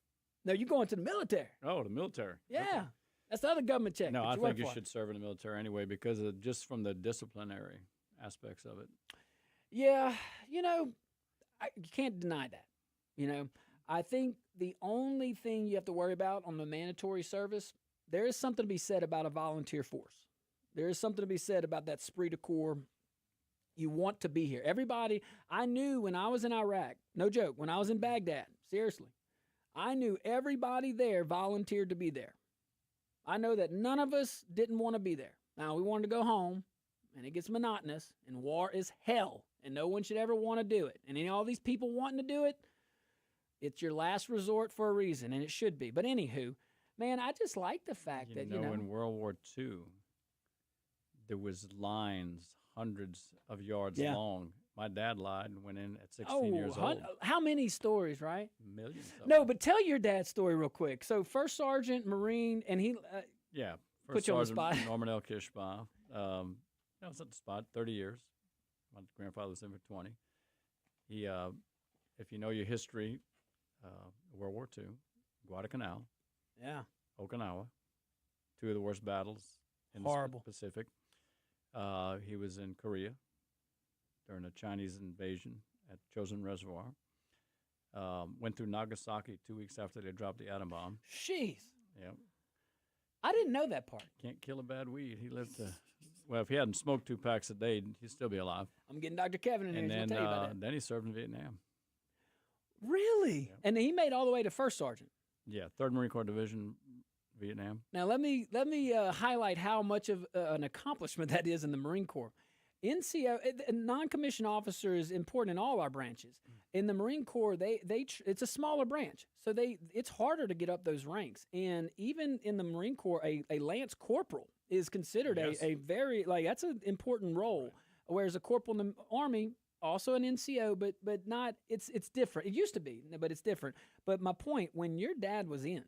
No, you're going to the military. Oh, the military. Yeah. Okay. That's the other government check. No, I think you should serve in the military anyway because just from the disciplinary aspects of it. Yeah, you can't deny that. I think the only thing you have to worry about on the mandatory service, there is something to be said about a volunteer force. There is something to be said about that esprit de corps. You want to be here. Everybody, I knew when I was in Iraq, no joke, when I was in Baghdad, seriously, I knew everybody there volunteered to be there. I know that none of us didn't want to be there. Now, we wanted to go home, and it gets monotonous, and war is hell, and no one should ever want to do it. And all these people wanting to do it, it's your last resort for a reason, and it should be. But anywho, man, I just like the fact that, in World War II, there was lines hundreds of yards long. My dad lied and went in at 16 years old. How many stories, right? Millions. No, but tell your dad's story real quick. So, first sergeant, Marine, and he First put you on the Sergeant spot. Norman L. Kishbaugh. I was at the spot 30 years. My grandfather was in for 20. He, if you know your history, World War II, Guadalcanal, Okinawa, two of the worst battles in the Pacific. He was in Korea during the Chinese invasion at Chosin Reservoir. Went through Nagasaki 2 weeks after they dropped the atom bomb. Jeez. Yeah. I didn't know that part. Can't kill a bad weed. He lived to, well, if he hadn't smoked 2 packs a day, he'd still be alive. I'm getting Dr. Kevin in here. And He's going to tell you about that. then he served in Vietnam. Really? Yeah. And he made all the way to first sergeant. Yeah, 3rd Marine Corps Division, Vietnam. Now, let me highlight how much of an accomplishment that is in the Marine Corps. NCO, non-commissioned officer is important in all our branches. In the Marine Corps, it's a smaller branch, so it's harder to get up those ranks. And even in the Marine Corps, a lance corporal is considered a very that's an important role. Right. Whereas a corporal in the Army, also an NCO, but not. It's different. It used to be, but it's different. But my point, when your dad was in,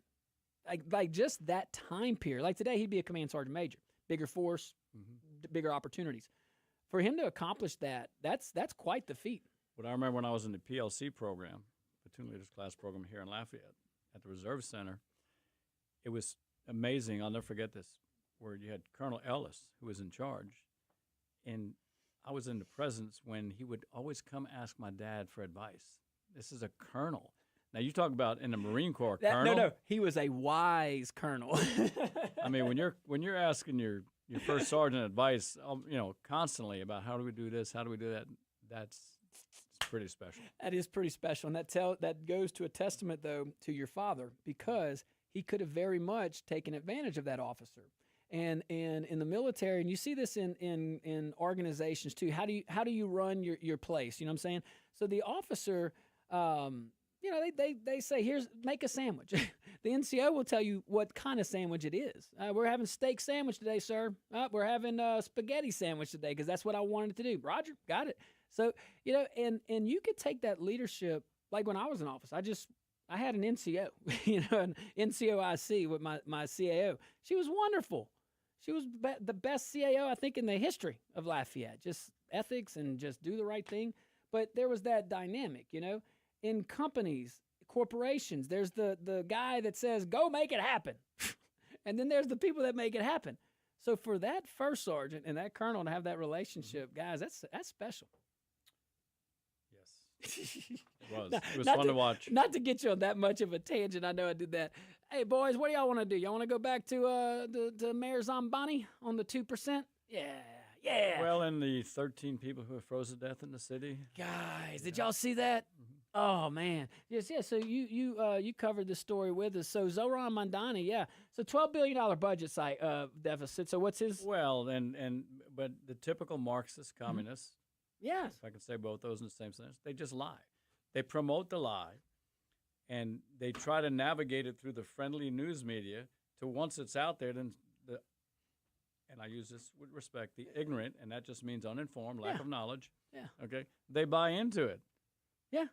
like just that time period. Like today, he'd be a command sergeant major, bigger force, bigger opportunities. For him to accomplish that, that's quite the feat. But I remember when I was in the PLC program, platoon leaders class program here in Lafayette at the Reserve Center, it was amazing. I'll never forget this, where you had Colonel Ellis, who was in charge, and I was in the presence when he would always come ask my dad for advice. This is a colonel. Now, you talk about in the Marine Corps, colonel. No, he was a wise colonel. I mean, when you're asking your first sergeant advice, constantly about how do we do this, how do we do that, it's pretty special. That is pretty special, and that goes to a testament, though, to your father, because he could have very much taken advantage of that officer. And in the military, and you see this in organizations too. How do you run your place? You know what I'm saying? So the officer, they say, make a sandwich. The NCO will tell you what kind of sandwich it is. We're having steak sandwich today, sir. We're having spaghetti sandwich today because that's what I wanted to do. Roger, got it. So and you could take that leadership. Like when I was in office, I had an NCO, an NCOIC with my CAO. She was wonderful. She was the best CAO, I think, in the history of Lafayette. Just ethics and just do the right thing. But there was that dynamic, in companies, corporations. There's the guy that says, go make it happen. And then there's the people that make it happen. So for that first sergeant and that colonel to have that relationship, guys, that's special. Yes. It was fun to watch. Not to get you on that much of a tangent. I know I did that. Hey, boys, what do y'all want to do? Y'all want to go back to Mayor Zambani on the 2%? Yeah. Well, and the 13 people who were frozen to death in the city. Guys, did y'all see that? Oh, man. Yes, yeah. So you covered this story with us. So Zoran Mandani, yeah. So $12 billion budget deficit. So what's his? Well, but the typical Marxist communists, yes, if I can say both those in the same sentence, they just lie. They promote the lie, and they try to navigate it through the friendly news media to once it's out there, then and I use this with respect, the ignorant, and that just means uninformed, lack of knowledge. Yeah. Okay? They buy into it. Yeah.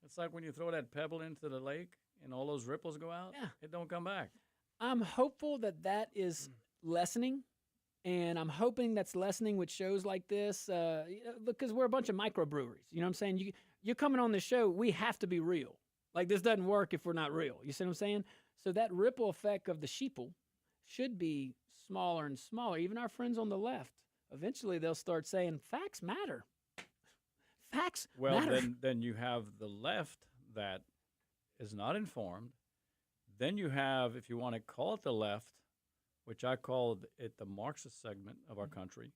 It's like when you throw that pebble into the lake and all those ripples go out, it don't come back. I'm hopeful that is lessening, and I'm hoping that's lessening with shows like this because we're a bunch of microbreweries. You know what I'm saying? You're coming on the show, we have to be real. Like, this doesn't work if we're not real. You see what I'm saying? So that ripple effect of the sheeple should be smaller and smaller. Even our friends on the left, eventually they'll start saying, facts matter. Facts matter. Well, then you have the left that is not informed. Then you have, if you want to call it the left, which I call it the Marxist segment of our country,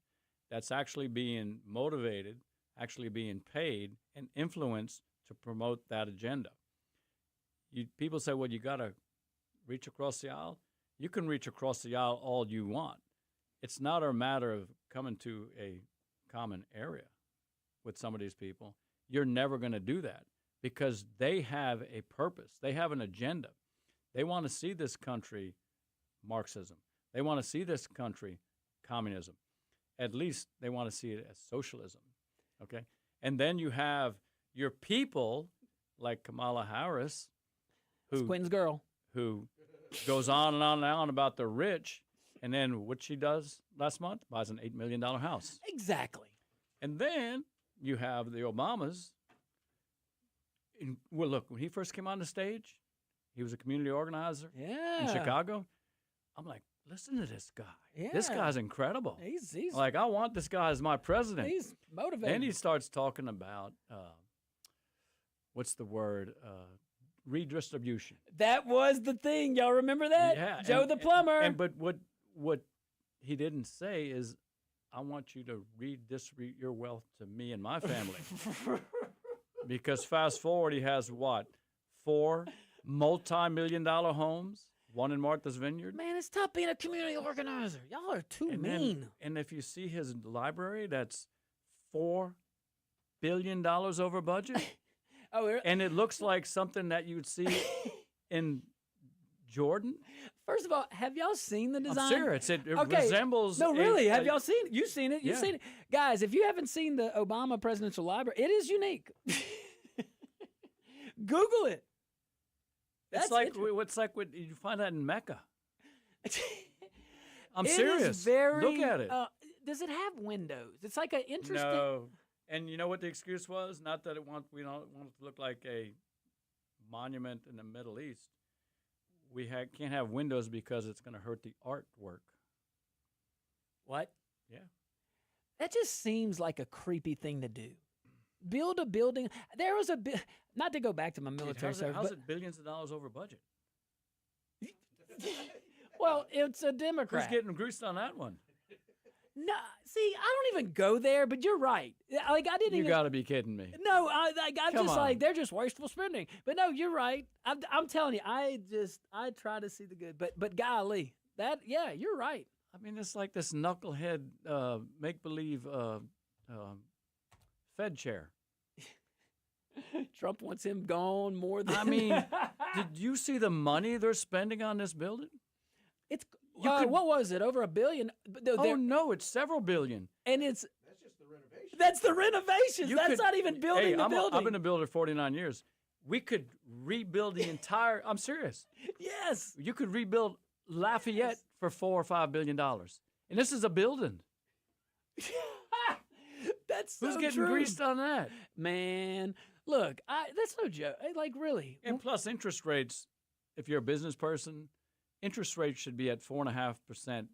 that's actually being motivated, actually being paid and influenced to promote that agenda. People say, well, you got to reach across the aisle. You can reach across the aisle all you want. It's not a matter of coming to a common area with some of these people. You're never going to do that because they have a purpose. They have an agenda. They want to see this country Marxism. They want to see this country communism. At least they want to see it as socialism. Okay? And then you have your people like Kamala Harris, Quentin's girl, who goes on and on and on about the rich, and then what she does last month, buys an $8 million house. Exactly. And then you have the Obamas. Well, look, when he first came on the stage, he was a community organizer in Chicago. I'm like, listen to this guy. Yeah. This guy's incredible. He's like, I want this guy as my president. He's motivated. Then he starts talking about, what's the word, redistribution. That was the thing. Y'all remember that? Yeah. Joe the plumber. But what he didn't say is, I want you to redistribute your wealth to me and my family. Because fast forward, he has what? 4 multi-million-dollar homes, one in Martha's Vineyard. Man, it's tough being a community organizer. Y'all are too mean. And if you see his library, that's $4 billion over budget. And it looks like something that you'd see in Jordan. First of all, have y'all seen the design? I'm serious. It resembles. No, really. Have y'all seen it? You've seen it. You've seen it. Guys, if you haven't seen the Obama Presidential Library, it is unique. Google it. That's It's like interesting. what's like what you find that in Mecca. I'm It is serious. very, Look at it. Does it have windows? It's like an interesting. No. And you know what the excuse was? Not that we don't want it to look like a monument in the Middle East. We can't have windows because it's going to hurt the artwork. What? Yeah. That just seems like a creepy thing to do. Build a building. There was not to go back to my military service. How's but, it billions of dollars over budget? well, it's a Democrat. Who's getting greased on that one? No, see, I don't even go there, but you're right. Like I didn't You even. got to be kidding me. No, I'm Come just on. like they're just wasteful spending. But no, you're right. I'm telling you, I try to see the good. But golly, you're right. I mean, it's like this knucklehead make believe Fed chair. Trump wants him gone more than. I mean, did you see the money they're spending on this building? it's you could- what was it? Over $1 billion. But Oh no, it's several billion. and it's That's just the renovation. that's the renovations. You That's could- not even building Hey, the building. I've been a builder 49 years. We could rebuild the entire. I'm serious. yes. You could rebuild Lafayette for $4 or $5 billion, and this is a building. That's so Who's getting true. greased on that? Man, look, that's no joke. Like really. And plus, interest rates. If you're a business person, interest rates should be at 4.5%.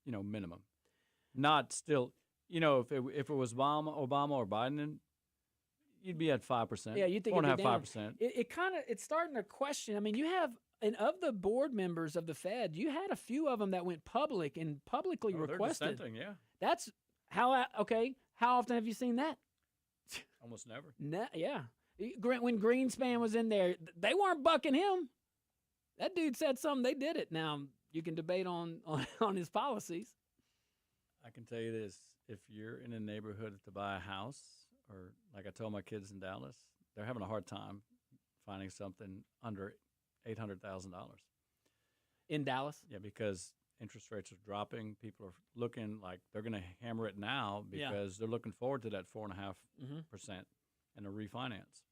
Minimum. Not still. If it was Obama or Biden, you'd be at 5%. Yeah, you think 4.5%, it'd be down. 5%. It's starting to question. I mean, you have, and of the board members of the Fed, you had a few of them that went public and publicly They're requested. dissenting, yeah. That's okay. How often have you seen that? Almost never. Yeah. When Greenspan was in there, they weren't bucking him. That dude said something. They did it. Now you can debate on his policies. I can tell you this: if you're in a neighborhood to buy a house, or like I told my kids in Dallas, they're having a hard time finding something under $800,000. In Dallas. Yeah, because interest rates are dropping. People are looking like they're going to hammer it now Yeah. because they're looking forward to that 4.5% Mm-hmm. and a refinance.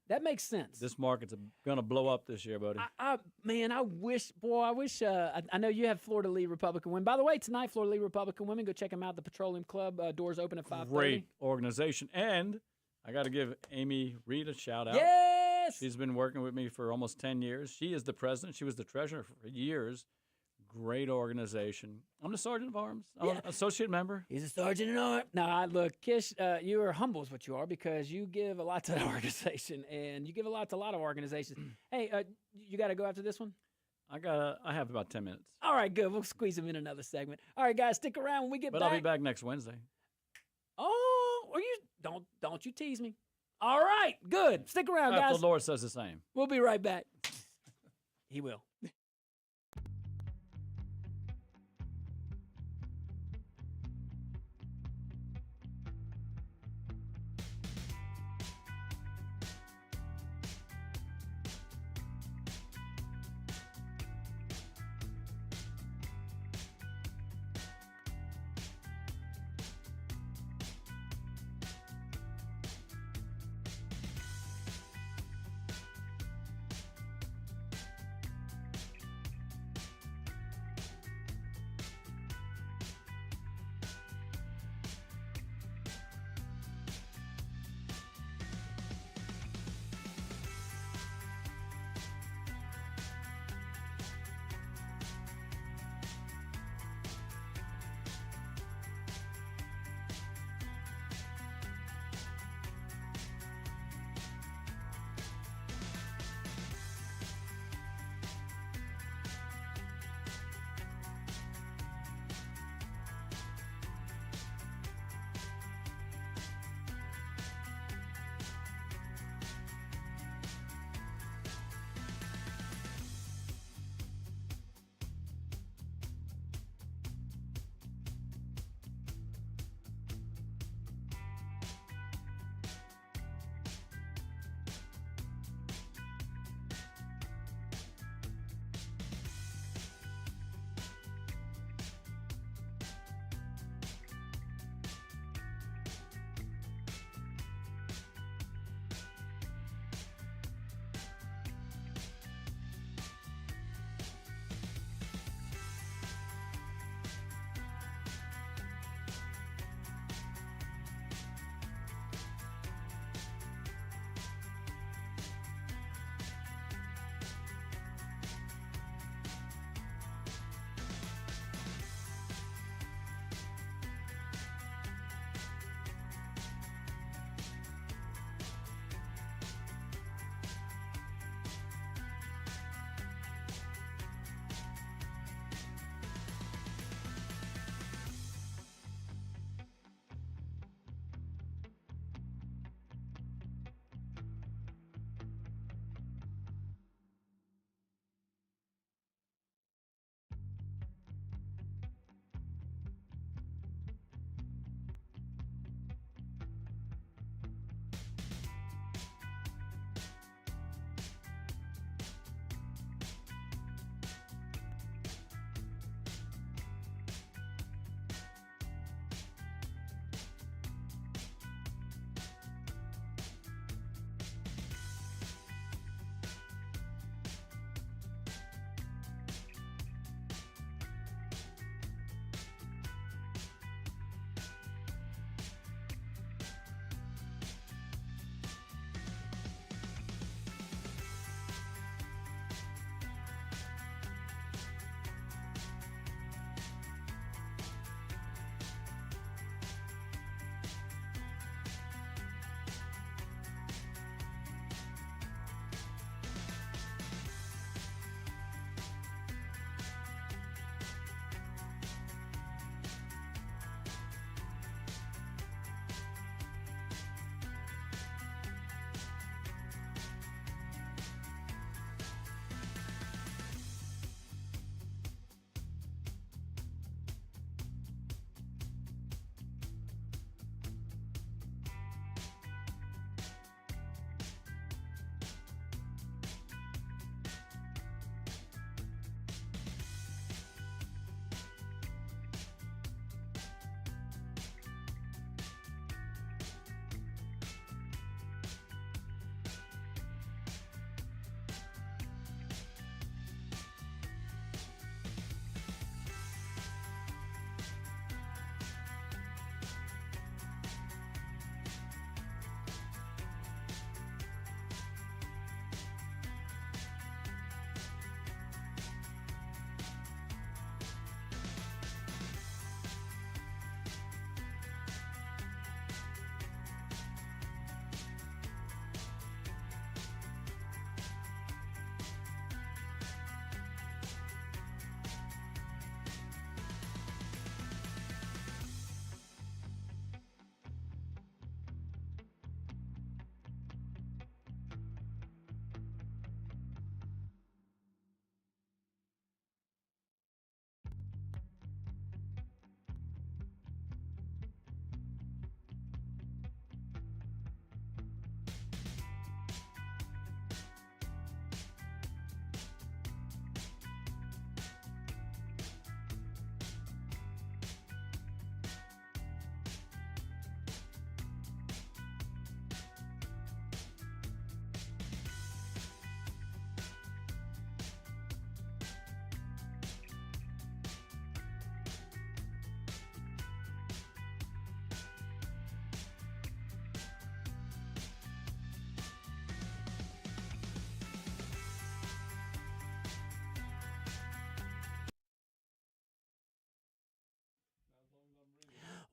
That makes sense. This market's going to blow up this year, buddy. I wish. I know you have Fleur de Lis Republican Women. By the way, tonight, Fleur de Lis Republican Women, go check them out. The Petroleum Club, doors open at 5:30. Great organization. And I got to give Amy Reed a shout out. Yes. She's been working with me for almost 10 years. She is the president. She was the treasurer for years. Great organization. I'm the sergeant of arms. I'm an associate member. He's a sergeant in arms. No, look, Kish, you are humble is what you are because you give a lot to the organization and you give a lot to a lot of organizations. Hey, you got to go after this one? I have about 10 minutes. All right, good. We'll squeeze him in another segment. All right, guys, stick around when we get But back. I'll be back next Wednesday. Oh, or you don't you tease me. All right, good. Stick around, If guys. the Lord says the same. We'll be right back. He will.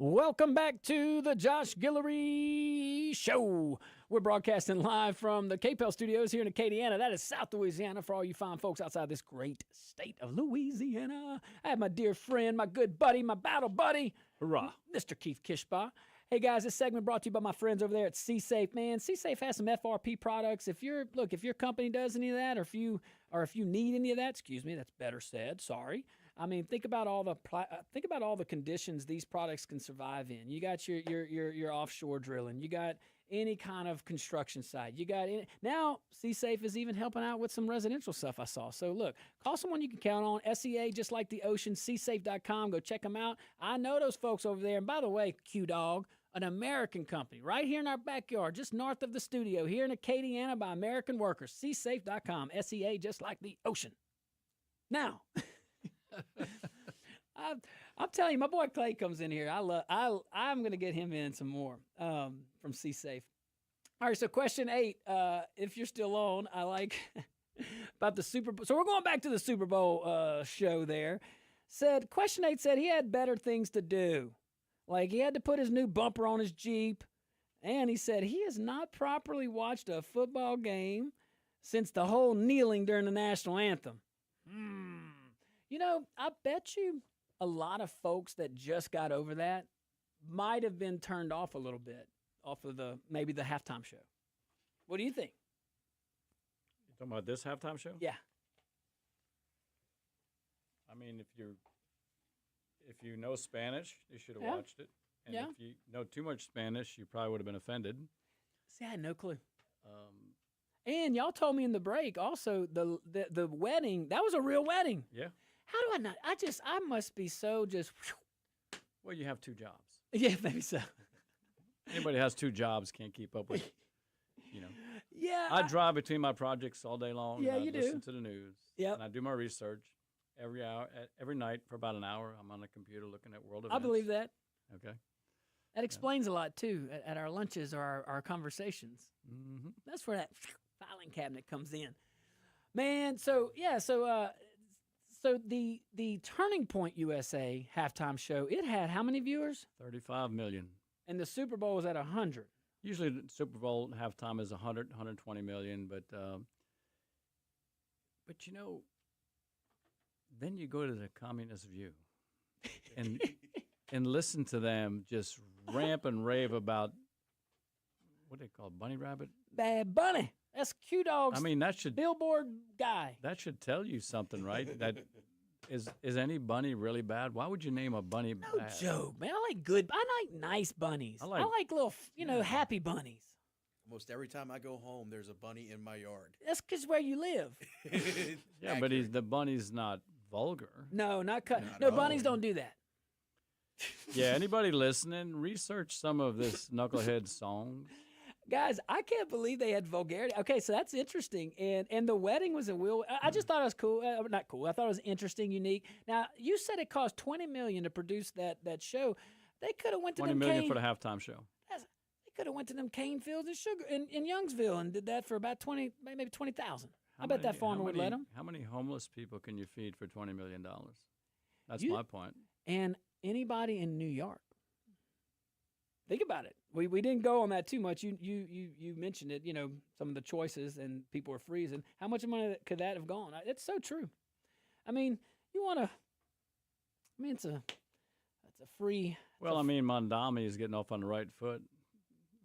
Welcome back to the Josh Guillory Show. We're broadcasting live from the KPEL studios here in Acadiana. That is South Louisiana for all you fine folks outside this great state of Louisiana. I have my dear friend, my good buddy, my battle buddy, Hurrah. Mr. Keith Kishbaugh. Hey guys, this segment brought to you by my friends over there at C-Safe. Man, C-Safe has some FRP products. If your company does any of that, or if you need any of that, excuse me, that's better said. Sorry. I mean, think about all the conditions these products can survive in. You got your offshore drilling. You got any kind of construction site. Now C-Safe is even helping out with some residential stuff I saw. So look, call someone you can count on. SEA, just like the ocean, csafe.com. Go check them out. I know those folks over there. And by the way, Q-Dog, an American company right here in our backyard, just north of the studio here in Acadiana by American workers. csafe.com. SEA, just like the ocean. Now, I'm telling you, my boy Clay comes in here. I'm going to get him in some more from C-Safe. All right, so question 8, if you're still on, I like about the Super Bowl. So we're going back to the Super Bowl show there. Question 8 said he had better things to do. Like he had to put his new bumper on his Jeep. And he said he has not properly watched a football game since the whole kneeling during the national anthem. You know, I bet you a lot of folks that just got over that might have been turned off a little bit off of maybe the halftime show. What do you think? You talking about this halftime show? Yeah. I mean, if you know Spanish, you should have watched it. And if you know too much Spanish, you probably would have been offended. See, I had no clue. And y'all told me in the break also the wedding, that was a real wedding. Yeah. How do I not? I must be so just. Well, you have 2 jobs. Yeah, maybe so. Anybody has 2 jobs can't keep up with, Yeah. I drive between my projects all day long. Yeah, and you I listen do. to the news. Yep. And I do my research every night for about an hour. I'm on the computer looking at world events. I believe that. Okay. That explains a lot, too, at our lunches or our conversations. Mm-hmm. That's where that filing cabinet comes in. Man, so the Turning Point USA halftime show, it had how many viewers? 35 million. And the Super Bowl was at 100. Usually the Super Bowl halftime is 100, 120 million, but then you go to the communist view and listen to them just ramp and rave about what they call Bunny Rabbit. Bad Bunny. That's Q-Dog's Billboard guy. That should tell you something, right? That is any bunny really bad? Why would you name a bunny bad? No joke, man. I like nice bunnies. I like little, happy bunnies. Almost every time I go home, there's a bunny in my yard. That's because where you live. Yeah, but the bunny's not vulgar. No, not cut. Not No, at all. bunnies don't do that. Yeah, anybody listening, research some of this Knucklehead songs. Guys, I can't believe they had vulgarity. Okay, so that's interesting. And the wedding was I just thought it was cool. Not cool. I thought it was interesting, unique. Now, you said it cost $20 million to produce that show. They could have went to $20 million for the halftime show. They could have went to them cane fields in Youngsville and did that for about maybe 20,000. I bet that farmer would let them. How many homeless people can you feed for $20 million? That's my point. And anybody in New York. Think about it. We didn't go on that too much. You mentioned it. Some of the choices and people were freezing. How much money could that have gone? It's so true. I mean, it's a free. Well, Mondami is getting off on the right foot.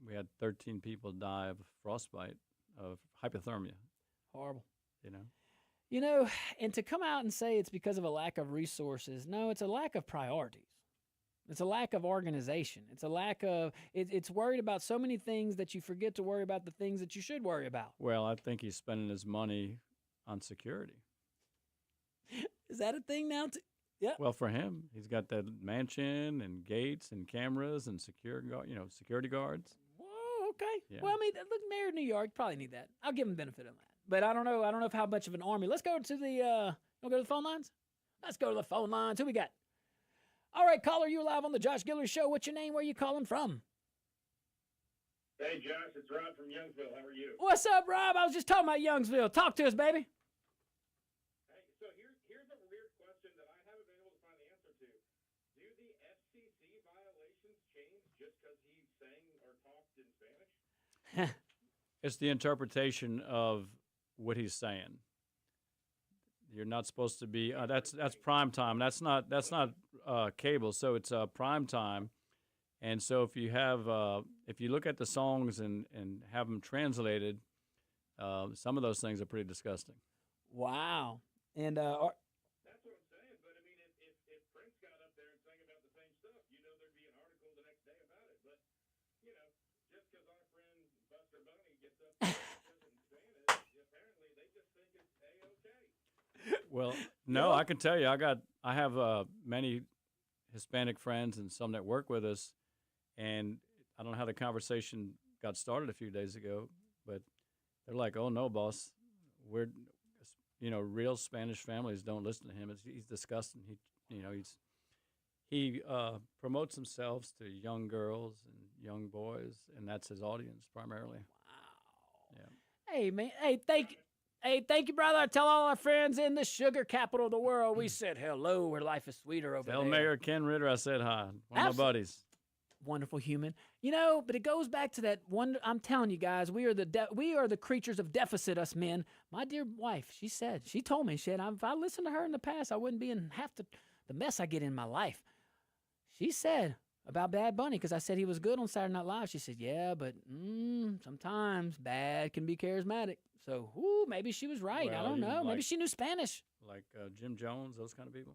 We had 13 people die of frostbite, of hypothermia. Horrible. And to come out and say it's because of a lack of resources, no, it's a lack of priorities. It's a lack of organization. It's a lack of, it's worried about so many things that you forget to worry about the things that you should worry about. Well, I think he's spending his money on security. Is that a thing now? Yeah. Well, for him, he's got that mansion and gates and cameras and security guards. Whoa, okay. Yeah. Well, look, Mayor of New York, probably need that. I'll give him benefit of that. But I don't know if how much of an army. Let's go to the, go to the phone lines? Let's go to the phone lines. Who we got? All right, caller, you live on the Josh Guillory Show. What's your name? Where are you calling from? Hey, Josh, it's Rob from Youngsville. How are you? What's up, Rob? I was just talking about Youngsville. Talk to us, baby. Hey, so here's a weird question that I haven't been able to find the answer to. Do the FCC violations sang or talked in Spanish? It's the interpretation of what he's saying. You're not supposed to be. That's prime time. That's not cable. So it's prime time. And so if you look at the songs and have them translated, some of those things are pretty disgusting. Wow. And That's what I'm saying. But I mean, if Prince got up there and sang about the same stuff, there'd be an article the next day about it. But just because our friend Buster Bunny gets up there and says it in Spanish, apparently they just think it's a-okay. Well, no, I can tell you, I have many Hispanic friends and some that work with us, and I don't know how the conversation got started a few days ago, but they're like, "Oh no, boss, real Spanish families don't listen to him. He's disgusting. He promotes himself to young girls and young boys, and that's his audience primarily." wow. Yeah. Hey, man. Thank you, brother. Tell all our friends in the sugar capital of the world we said hello, where life is sweeter over Tell there. Mayor Ken Ritter I said hi. One of my buddies. Wonderful human. But it goes back to that one. I'm telling you guys, we are the creatures of deficit, us men. My dear wife, she told me, if I listened to her in the past, I wouldn't be in half the mess I get in my life. She said about Bad Bunny, because I said he was good on Saturday Night Live. She said, yeah, but sometimes bad can be charismatic. So, maybe she was right. I Well, don't know. Maybe like- she knew Spanish. Like Jim Jones, those kind of people.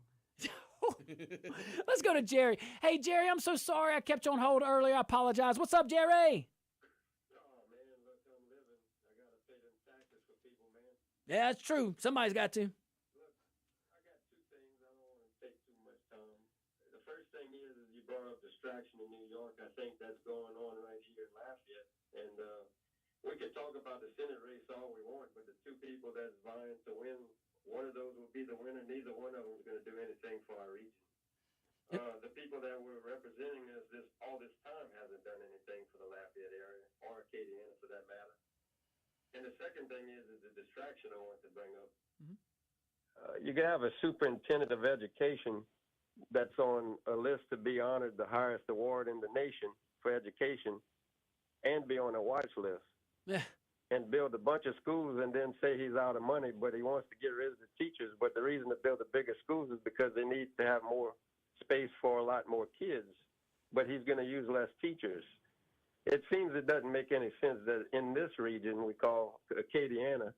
Let's go to Jerry. Hey, Jerry, I'm so sorry I kept you on hold earlier. I apologize. What's up, Jerry? Oh, man, look, I'm living. I got to pay them taxes for people, man. Yeah, that's true. Somebody's got to. Look, I got two things. I don't want to take too much time. The first thing is you brought up distraction in New York. I think that's going on right here in Lafayette. And we can talk about the Senate race all we want, but the two people that's vying to win, one of those will be the winner. Neither one of them is going to do anything for our region. The people that were representing us all this time hasn't done anything for the Lafayette area or Acadiana for that matter. And the second thing is the distraction I want to bring up. You can have a superintendent of education that's on a list to be honored the highest award in the nation for education and be on a watch list. Yeah. And build a bunch of schools and then say he's out of money, but he wants to get rid of the teachers. But the reason to build the bigger schools is because they need to have more space for a lot more kids, but he's going to use less teachers. It seems it doesn't make any sense that in this region we call Acadiana,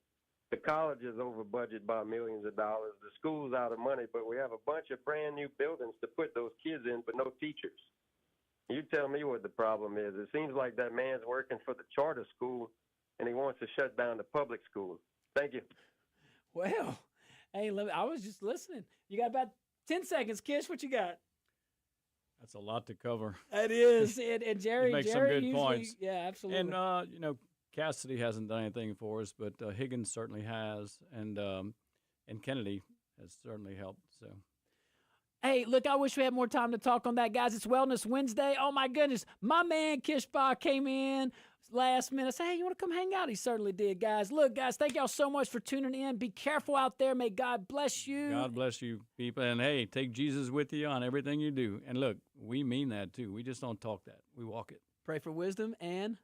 the college is over budget by millions of dollars, the school's out of money, but we have a bunch of brand new buildings to put those kids in, but no teachers. You tell me what the problem is. It seems like that man's working for the charter school and he wants to shut down the public school. Thank you. Well, hey, I was just listening. You got about 10 seconds, Kish. What you got? That's a lot to cover. It is. And Jerry, You make some Jerry good usually, points. Yeah, absolutely. And Cassidy hasn't done anything for us, but Higgins certainly has, and Kennedy has certainly helped. So. Hey, look, I wish we had more time to talk on that, guys. It's Wellness Wednesday. Oh, my goodness. My man, Kishba, came in last minute. Say, hey, you want to come hang out? He certainly did, guys. Look, guys, thank y'all so much for tuning in. Be careful out there. May God bless you. God bless you, people. And, hey, take Jesus with you on everything you do. And, look, we mean that, too. We just don't talk that. We walk it. Pray for wisdom and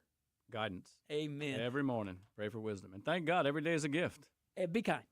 guidance. amen. Every morning, pray for wisdom. And thank God, every day is a gift. Be kind.